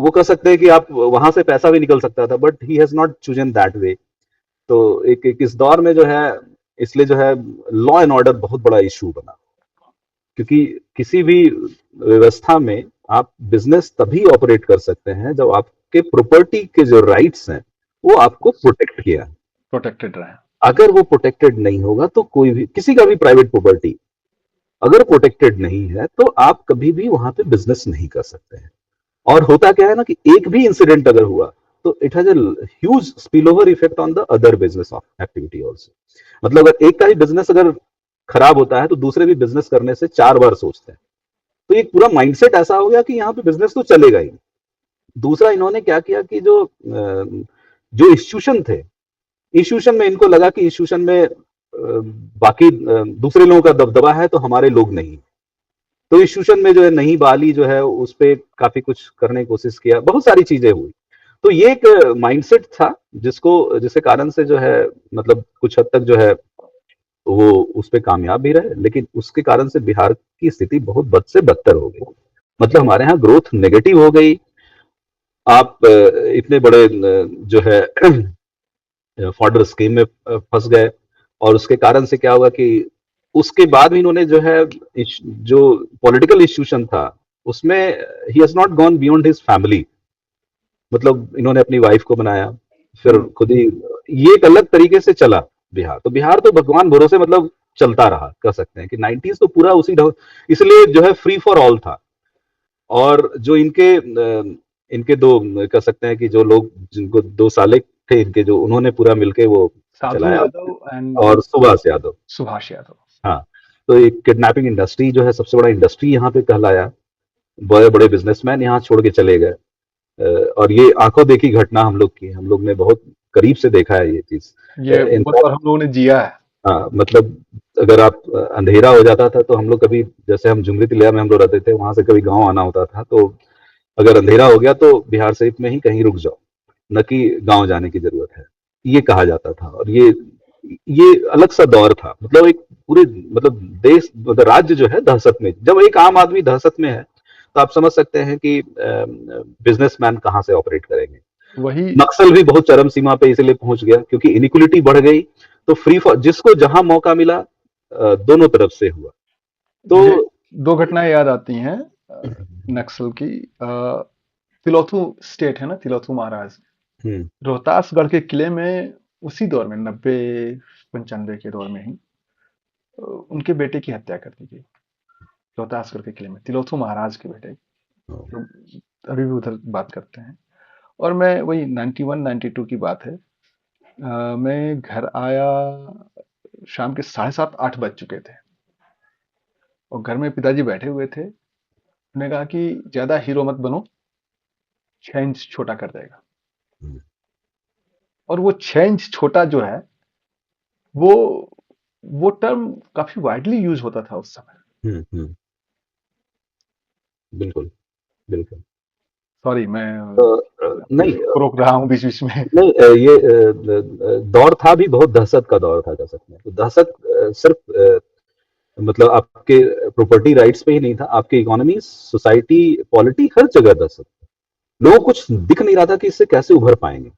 वो कह सकते हैं कि आप वहां से पैसा भी निकल सकता था, but he has not chosen that way. तो एक इस दौर में जो है, इसलिए जो है लॉ एंड ऑर्डर बहुत बड़ा इशू बना। क्योंकि किसी भी व्यवस्था में आप बिजनेस तभी ऑपरेट कर सकते हैं जब आपके प्रॉपर्टी के जो राइट्स हैं वो आपको प्रोटेक्ट किया। प्रोटेक्टेड रहे। अगर वो प्रोटेक्टेड नहीं होगा तो कोई भी किसी का भी प्राइवेट प्रॉपर्टी अगर प्रोटेक्टेड नहीं है तो आप कभी भी वहां पे बिजनेस नहीं कर सकते हैं। और होता क्या है ना कि एक भी इंसिडेंट अगर हुआ तो it has a huge spill over effect on the other business of activity also. मतलब अगर एक का ही बिजनेस अगर खराब होता है तो दूसरे भी बिजनेस करने से 4 बार सोचते हैं। तो एक पूरा माइंडसेट ऐसा हो गया कि यहाँ पे बिजनेस तो चलेगा ही। दूसरा इन्होंने क्या किया कि जो इंस्टीट्यूशन थे, इंस्टीट्यूशन में इनको लगा कि इंस्टीट्यूशन में बाकी दूसरे लोगों का दबदबा है तो हमारे लोग नहीं। तो इंस्टीट्यूशन में जो है नहीं बहाली जो है उस पर काफी कुछ करने की कोशिश किया, बहुत सारी चीजें हुई। तो ये एक माइंडसेट था जिसके कारण से जो है मतलब कुछ हद तक जो है वो उस पर कामयाब भी रहे, लेकिन उसके कारण से बिहार की स्थिति बहुत बद से बदतर हो गई। मतलब हमारे यहाँ ग्रोथ नेगेटिव हो गई। आप इतने बड़े जो है फॉर्डर स्कीम में फंस गए। और उसके कारण से क्या हुआ कि उसके बाद भी इन्होंने जो है जो पॉलिटिकल इंस्टीट्यूशन था उसमें he has not gone beyond his family. मतलब इन्होंने अपनी वाइफ को बनाया, फिर खुद ही ये एक अलग तरीके से चला बिहार। तो बिहार तो भगवान भरोसे मतलब चलता रहा, कह सकते हैं कि 90s तो पूरा उसी ढंग, इसलिए जो है फ्री फॉर ऑल था। और जो इनके दो, कह सकते हैं कि जो लोग जिनको दो साले थे इनके, जो उन्होंने पूरा मिलके वो साधु चलाया, यादव एंड और सुभाष यादव। सुभाष यादव। हाँ, तो एक किडनैपिंग इंडस्ट्री जो है सबसे बड़ा इंडस्ट्री यहाँ पे कहलाया, बड़े बड़े बिजनेसमैन यहाँ छोड़ के चले गए। और ये आंखों देखी घटना हम लोग की, हम लोग ने बहुत करीब से देखा है ये चीज। ये वो तो हम लोगों ने जिया है। हाँ, मतलब अगर आप अंधेरा हो जाता था तो हम लोग कभी, जैसे हम झुमरी तिलैया में हम लोग रहते थे, वहां से कभी गांव आना होता था, तो अगर अंधेरा हो गया तो बिहार शरीफ में ही कहीं रुक जाओ, न कि गांव जाने की जरूरत है, ये कहा जाता था। और ये अलग सा दौर था, मतलब एक पूरे, मतलब देश, मतलब राज्य जो है दहशत में। जब एक आम आदमी दहशत में है तो आप समझ सकते हैं कि बिजनेसमैन कहाँ से ऑपरेट करेंगे। वही नक्सल भी बहुत चरम सीमा पे इसलिए पहुंच गया क्योंकि इनिक्वलिटी बढ़ गई। तो फ्री फॉर, जिसको जहां मौका मिला दोनों तरफ से हुआ। तो मुझे दो घटनाएं याद आती हैं नक्सल की। तिलोथू स्टेट है ना, तिलोथू महाराज, हम्म, रोहतासगढ़ के किले में उसी दौर में 90-95 के दौर में ही उनके बेटे की हत्या कर दी गई। रोहतासगढ़ के किले में तिलोथू महाराज के बेटे की। तो अभी भी उधर बात करते हैं। और मैं वही 91-92 की बात है। मैं घर आया, शाम के 7:30-8 बज चुके थे और घर में पिताजी बैठे हुए थे। उन्होंने कहा कि ज्यादा हीरो मत बनो, 6 इंच छोटा कर देगा। और वो 6 इंच छोटा जो है, वो वो टर्म काफी वाइडली यूज होता था उस समय। बिल्कुल बिल्कुल। सॉरी, मैं नहीं रोक रहा हूँ बीच बीच में। नहीं, ये दौर था भी बहुत दहशत का दौर था, कह सकते हैं। तो दहशत सिर्फ मतलब आपके प्रॉपर्टी राइट्स पे ही नहीं था, आपके इकोनॉमी, सोसाइटी, पॉलिटी, हर जगह दहशत। लोगों को कुछ दिख नहीं रहा था कि इससे कैसे उभर पाएंगे।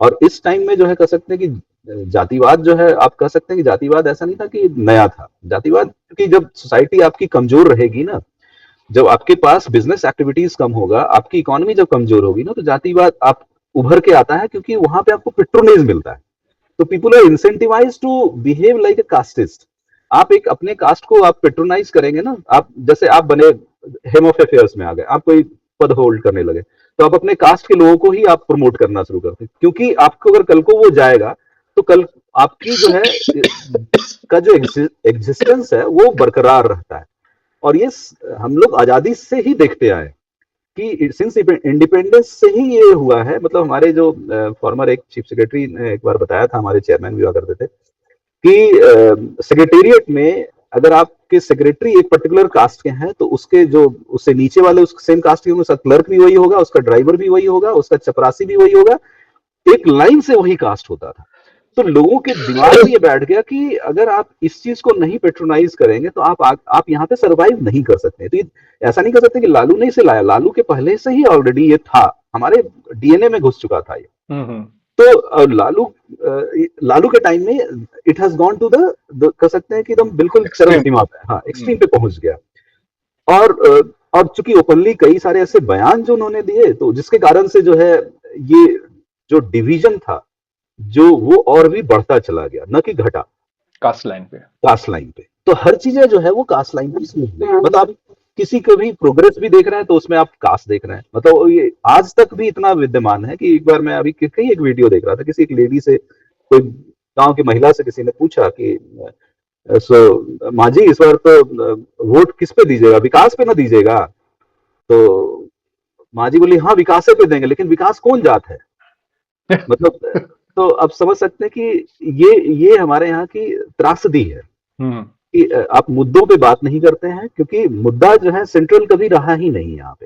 और इस टाइम में जो है कह सकते हैं कि जातिवाद जो है, आप कह सकते हैं कि जातिवाद ऐसा नहीं था कि नया था। जातिवाद, क्योंकि जब सोसाइटी आपकी कमजोर रहेगी ना, जब आपके पास बिजनेस एक्टिविटीज कम होगा, आपकी इकोनॉमी जब कमजोर होगी ना, तो जातिवाद आप उभर के आता है, क्योंकि वहां पे आपको पेट्रोनेज मिलता है। तो people are incentivise to behave like a casteist. आप एक अपने कास्ट को आप पेट्रोनाइज करेंगे ना, आप जैसे आप बने हेम ऑफ अफेयर्स में आ गए, आप कोई पद होल्ड करने लगे, तो आप अपने कास्ट के लोगों को ही आप प्रमोट करना शुरू करते हैं, क्योंकि आपको अगर कल को वो जाएगा तो कल आपकी जो है का जो एग्जिस्टेंस है वो बरकरार रहता है। और ये हम लोग आजादी से ही देखते आए कि सिंस इंडिपेंडेंस से ही ये हुआ है। मतलब हमारे जो फॉर्मर एक चीफ सेक्रेटरी ने एक बार बताया था, हमारे चेयरमैन भी हुआ करते थे, कि सेक्रेटेरिएट में अगर आपके सेक्रेटरी एक पर्टिकुलर कास्ट के हैं तो उसके जो उससे नीचे वाले उस सेम कास्ट के होंगे, उसका क्लर्क भी वही होगा, उसका ड्राइवर भी वही होगा, उसका चपरासी भी वही होगा, एक लाइन से वही कास्ट होता था। तो लोगों के दिमाग में ये बैठ गया कि अगर आप इस चीज को नहीं पेट्रोनाइज करेंगे तो आप यहाँ पे सरवाइव नहीं कर सकते। तो ऐसा नहीं कर सकते कि लालू ने इसे लाया, लालू के पहले से ही ऑलरेडी ये था, हमारे डीएनए में घुस चुका था ये। तो लालू के टाइम में it has gone to the कह सकते हैं कि एकदम बिल्कुल चरम सीमा पे, हाँ, एक्सट्रीम पे पहुंच गया। और चूंकि ओपनली कई सारे ऐसे बयान जो उन्होंने दिए, तो जिसके कारण से जो है ये जो डिवीजन था जो वो और भी बढ़ता चला गया, न कि घटा। कास्ट लाइन पे, कास्ट लाइन पे तो हर चीजें जो है वो कास्ट लाइन पे स्मूथ गई। मतलब आप किसी का भी प्रोग्रेस भी देख रहे हैं तो उसमें आप कास्ट देख रहे हैं। मतलब ये आज तक भी इतना विद्यमान है कि एक बार मैं अभी कहीं एक वीडियो देख रहा था, किसी एक लेडी से, कोई गांव की महिला से किसी ने पूछा कि माँ जी इस बार तो वोट किस पे दीजिएगा, विकास पे ना दीजिएगा? तो माँ जी बोली हाँ विकास पे देंगे, लेकिन विकास कौन जात है? मतलब तो आप समझ सकते हैं कि ये हमारे यहाँ की त्रासदी है कि आप मुद्दों पे बात नहीं करते हैं, क्योंकि मुद्दा जो है सेंट्रल कभी रहा ही नहीं यहाँ पे।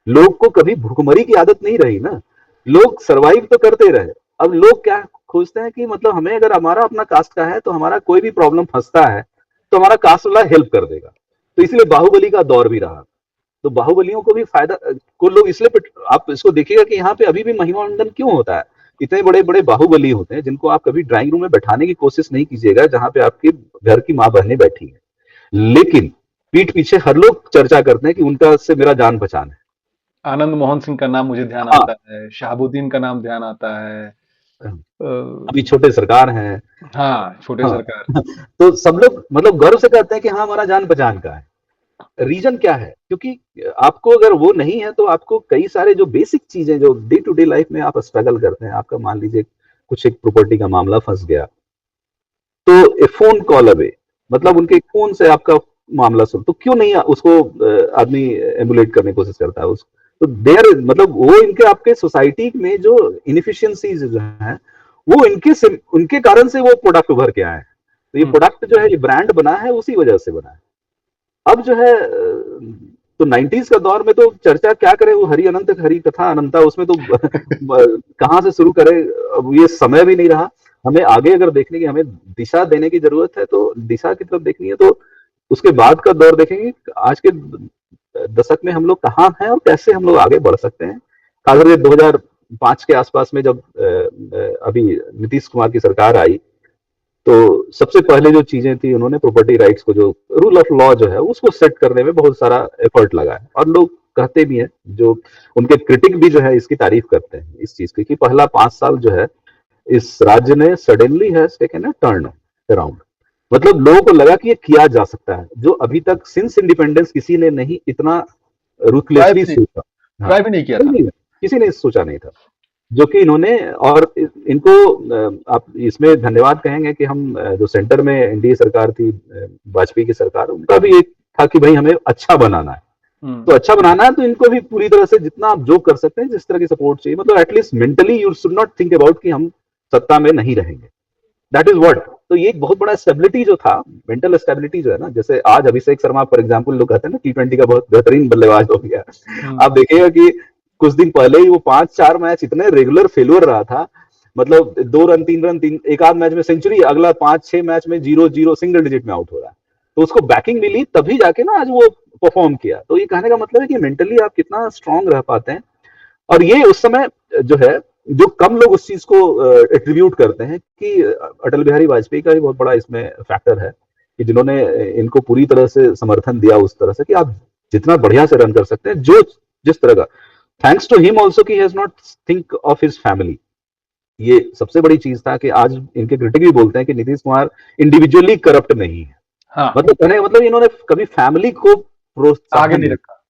लोग को कभी भुखमरी की आदत नहीं रही ना, लोग सरवाइव तो करते रहे। अब लोग क्या खोजते हैं कि मतलब हमें अगर हमारा अपना कास्ट का है तो हमारा कोई भी प्रॉब्लम फंसता है तो हमारा कास्ट वाला हेल्प कर देगा। तो इसलिए बाहुबली का दौर भी रहा। तो बाहुबलियों को भी फायदा को लोग इसलिए आप इसको देखिएगा कि यहाँ पे अभी भी महिमा मंडन क्यों होता है, इतने बड़े बड़े बाहुबली होते हैं जिनको आप कभी ड्राइंग रूम में बैठाने की कोशिश नहीं कीजिएगा जहां पे आपके घर की माँ बहनें बैठी हैं, लेकिन पीठ पीछे हर लोग चर्चा करते हैं कि उनका से मेरा जान पहचान है। आनंद मोहन सिंह का नाम मुझे ध्यान हाँ, आता है, शहाबुद्दीन का नाम ध्यान आता है। अभी अ, छोटे सरकार हैं। हाँ, छोटे हाँ, सरकार। तो सब लोग मतलब गर्व से कहते हैं कि हाँ हमारा जान पहचान का है। रीजन क्या है? क्योंकि आपको अगर वो नहीं है तो आपको कई सारे जो बेसिक चीजें जो डे टू डे लाइफ में आप स्ट्रगल करते हैं, आपका मान लीजिए कुछ एक प्रॉपर्टी का मामला फंस गया, तो ए फोन कॉल अवे, मतलब उनके फोन से आपका मामला सुन, तो क्यों नहीं उसको आदमी एमुलेट करने की कोशिश करता है उसको। तो देर मतलब वो इनके आपके सोसाइटी में जो इनएफिशिएंसीज जो है वो उनके कारण से वो प्रोडक्ट उभर के आए हैं। तो ये हम्म। प्रोडक्ट जो है ये ब्रांड बना है उसी वजह से बना है। अब जो है तो 90s का दौर में तो चर्चा क्या करें, वो हरि अनंत हरि कथा अनंता, उसमें तो कहाँ से शुरू करें, अब ये समय भी नहीं रहा। हमें आगे अगर देखने की, हमें दिशा देने की जरूरत है तो दिशा की तरफ देखनी है, तो उसके बाद का दौर देखेंगे आज के दशक में हम लोग कहाँ हैं और कैसे हम लोग आगे बढ़ सकते हैं। खासकर 2005 के आसपास में जब अभी नीतीश कुमार की सरकार आई, तो सबसे पहले जो चीजें थी उन्होंने प्रॉपर्टी राइट्स को, जो रूल ऑफ लॉ जो है उसको सेट करने में बहुत सारा एफर्ट लगाया, और लोग कहते भी हैं, जो उनके क्रिटिक भी जो है इसकी तारीफ करते हैं इस चीज की, कि पहला 5 साल जो है इस राज्य ने suddenly has taken a turn around. मतलब लोगों को लगा कि ये किया जा सकता है, जो अभी तक सिंस इंडिपेंडेंस किसी ने नहीं इतना ट्राई रूथलेसली भी नहीं सोचा। हाँ, ट्राई भी नहीं किया था। नहीं, किसी ने सोचा नहीं था, जो कि इन्होंने, और इनको आप इसमें धन्यवाद कहेंगे कि हम जो सेंटर में एनडीए सरकार थी, वाजपेयी की सरकार, उनका भी एक था कि भाई हमें अच्छा बनाना है। हम्म। तो अच्छा बनाना है तो इनको भी पूरी तरह से जितना आप जो कर सकते हैं, जिस तरह की सपोर्ट चाहिए, मतलब at least mentally you should not think about कि हम सत्ता में नहीं रहेंगे, दैट इज व्हाट। तो ये एक बहुत बड़ा स्टेबिलिटी जो था, मेंटल स्टेबिलिटी जो है ना, जैसे आज अभिषेक शर्मा फॉर एग्जाम्पल लोग कहते हैं ना T20 का बहुत बेहतरीन बल्लेबाज हो गया, हम्म। आप देखिएगा कि कुछ दिन पहले ही वो 5-4 मैच इतने रेगुलर फेल्योर रहा था, मतलब 2 रन 3 रन, एक आध मैच में सेंचुरी, अगला 5-6 मैच में 0-0 सिंगल डिजिट में आउट हो रहा है। तो उसको बैकिंग मिली तभी जाके ना आज वो परफॉर्म किया। तो ये कहने का मतलब है कि मेंटली आप कितना स्ट्रांग रह पाते हैं। और ये उस समय जो है, जो कम लोग उस चीज को एट्रीब्यूट करते हैं, कि अटल बिहारी वाजपेयी का भी बहुत बड़ा इसमें फैक्टर है, कि जिन्होंने इनको पूरी तरह से समर्थन दिया उस तरह से कि आप जितना बढ़िया से रन कर सकते हैं, जो जिस तरह का, थैंक्स टू हिम ऑल्सो कि has not think of his family. ये सबसे बड़ी चीज था कि आज इनके क्रिटिक भी बोलते हैं कि नीतीश कुमार इंडिविजुअली करप्ट नहीं है। हाँ, मतलब कहने का मतलब इन्होंने कभी फैमिली को आगे प्रोत्साहन नहीं नहीं, रखा।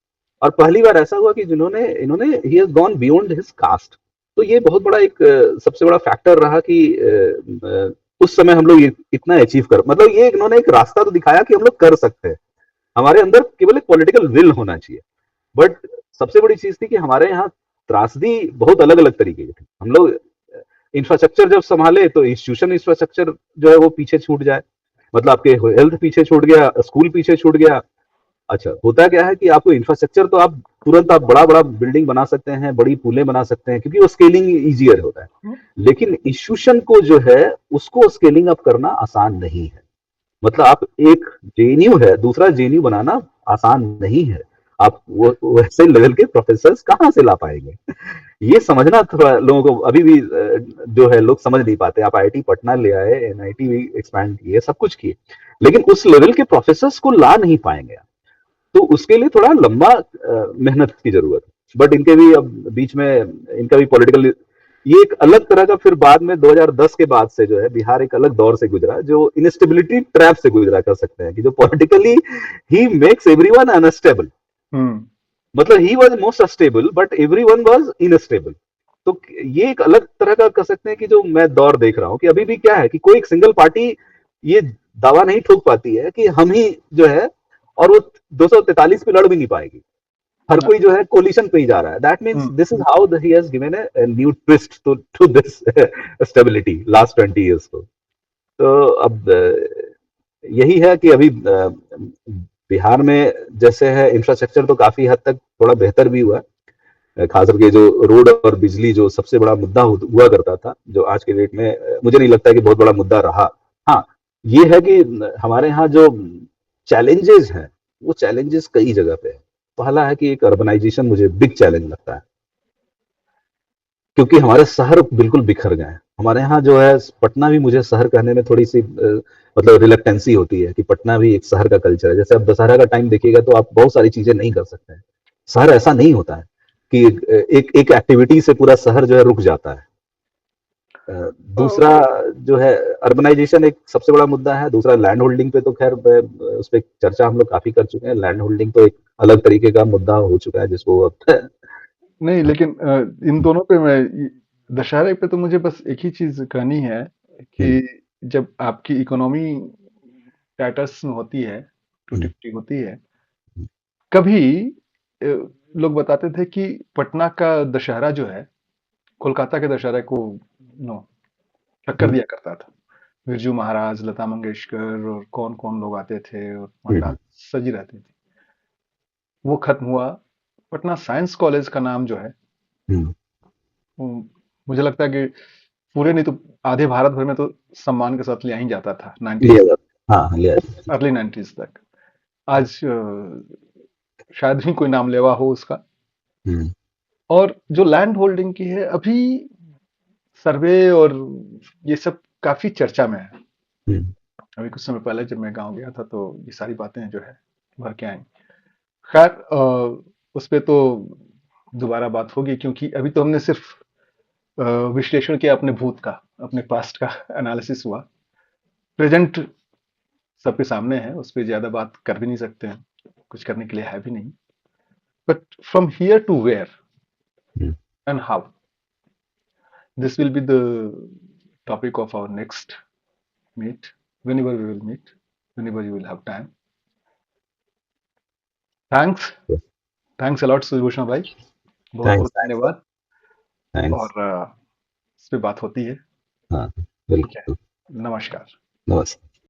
और पहली बार ऐसा हुआ कि जिन्होंने इन्होंने he has gone beyond his cast. तो ये बहुत बड़ा एक सबसे बड़ा फैक्टर रहा कि उस समय हम लोग इतना अचीव कर, मतलब ये इन्होंने एक रास्ता तो दिखाया कि हम लोग कर सकते हैं, हमारे अंदर केवल एक पॉलिटिकल विल होना चाहिए। बट सबसे बड़ी चीज थी कि हमारे यहाँ त्रासदी बहुत अलग अलग तरीके की थी। हम लोग इंफ्रास्ट्रक्चर जब संभाले तो इंस्टीट्यूशन इंफ्रास्ट्रक्चर जो है वो पीछे छूट जाए, मतलब आपके हेल्थ पीछे छूट गया, स्कूल पीछे छूट गया। अच्छा, होता क्या है कि आपको इंफ्रास्ट्रक्चर तो आप तुरंत आप बड़ा बड़ा बिल्डिंग बना सकते हैं, बड़ी पुलें बना सकते हैं, क्योंकि वो स्केलिंग इजियर होता है। लेकिन इंस्टीट्यूशन को जो है उसको स्केलिंग अप करना आसान नहीं है। मतलब आप एक जेएनयू है, दूसरा जेएनयू बनाना आसान नहीं है। आप वो वैसे लेवल के प्रोफेसर कहाँ से ला पाएंगे? ये समझना थोड़ा लोगों को अभी भी जो है लोग समझ नहीं पाते। आप आईआईटी पटना ले आए, एनआईटी भी एक्सपैंड किए, सब कुछ किए, लेकिन उस लेवल के प्रोफेसर को ला नहीं पाएंगे। तो उसके लिए थोड़ा लंबा मेहनत की जरूरत है। बट इनके भी अब बीच में इनका भी पॉलिटिकल, ये एक अलग तरह का, फिर बाद में 2010 के बाद से जो है बिहार एक अलग दौर से गुजरा, जो इनस्टेबिलिटी ट्रैप से गुजरा कर सकते हैं, कि जो politically he makes everyone unstable. Hmm. मतलब he was most stable but everyone was instable. तो ये एक अलग तरह का कर सकते हैं कि जो मैं दौर देख रहा हूं, कि अभी भी क्या है कि कोई एक सिंगल पार्टी ये दावा नहीं ठोक पाती है कि हम ही जो है, और वो 243 पे लड़ भी नहीं पाएगी। हर कोई जो है कोलिशन पे ही जा रहा है। That means hmm. This is how he has given a new twist to this stability last 20 years को। तो अब यही है कि अभी बिहार में जैसे है इंफ्रास्ट्रक्चर तो काफी हद तक थोड़ा बेहतर भी हुआ, खास करके जो रोड और बिजली जो सबसे बड़ा मुद्दा हुआ करता था, जो आज के डेट में मुझे नहीं लगता कि बहुत बड़ा मुद्दा रहा। हाँ, ये है कि हमारे यहाँ जो चैलेंजेस हैं वो चैलेंजेस कई जगह पे है। पहला है कि एक अर्बनाइजेशन मुझे बिग चैलेंज लगता है, क्योंकि हमारे शहर बिल्कुल बिखर गए हैं। हमारे यहाँ जो है पटना भी मुझे शहर कहने में थोड़ी-सी मतलब रिलक्टेंसी होती है कि पटना भी एक शहर का कल्चर है। जैसे अब दशहरा का टाइम देखिएगा तो आप बहुत सारी चीज़ें नहीं कर सकते हैं। शहर ऐसा नहीं होता है कि एक एक एक्टिविटी से पूरा शहर जो है रुक जाता है। दूसरा जो है अर्बनाइजेशन एक सबसे बड़ा मुद्दा है। दूसरा लैंड होल्डिंग पे तो खैर उस पे चर्चा हम लोग काफ़ी कर चुके हैं। लैंड होल्डिंग तो एक अलग तरीके का मुद्दा हो चुका है जिसको अब नहीं, लेकिन इन दोनों पे दशहरे पे तो मुझे बस एक ही चीज कहनी है कि हुँ, जब आपकी इकोनॉमी टाइटस में होती है, टूटी हुँ, फूटी होती है, हुँ, कभी अ, लोग बताते थे कि पटना का दशहरा जो है कोलकाता के दशहरे को नो टक्कर हुँ, दिया करता था। बिरजू महाराज, लता मंगेशकर और कौन कौन लोग आते थे और हुँ, पंडाल सजी रहती थी। वो खत्म हुआ। पटना साइंस कॉलेज का नाम जो है, हुँ, मुझे लगता है कि पूरे नहीं तो आधे भारत भर में तो सम्मान के साथ लिया ही जाता था लिया 90s, जाता हाँ, लिया जाता अर्ली 90s तक। आज शायद ही कोई नाम लेवा हो उसका। हुँ, और जो लैंड होल्डिंग की है अभी, सर्वे और ये सब काफी चर्चा में है। हुँ, अभी कुछ समय पहले जब मैं गांव गया था तो ये सारी बातें जो है भर के आई। खैर, उस पे तो दोबारा बात होगी, क्योंकि अभी तो हमने सिर्फ अ, विश्लेषण किया अपने भूत का, अपने पास्ट का एनालिसिस हुआ। प्रेजेंट सबके सामने है, उस पर ज्यादा बात कर भी नहीं सकते हैं, कुछ करने के लिए है भी नहीं। But from here to where हुँ, and how, this will be the topic of our next meet, whenever we will meet, whenever you will have time. Thanks, thanks a lot Subhushan भाई, बहुत बहुत थैंक्स, थैंक्स, धन्यवाद। थैंक्स। और इस पे बात होती है। हाँ, ठीक है, बिल्कुल, नमस्कार। नमस्ते।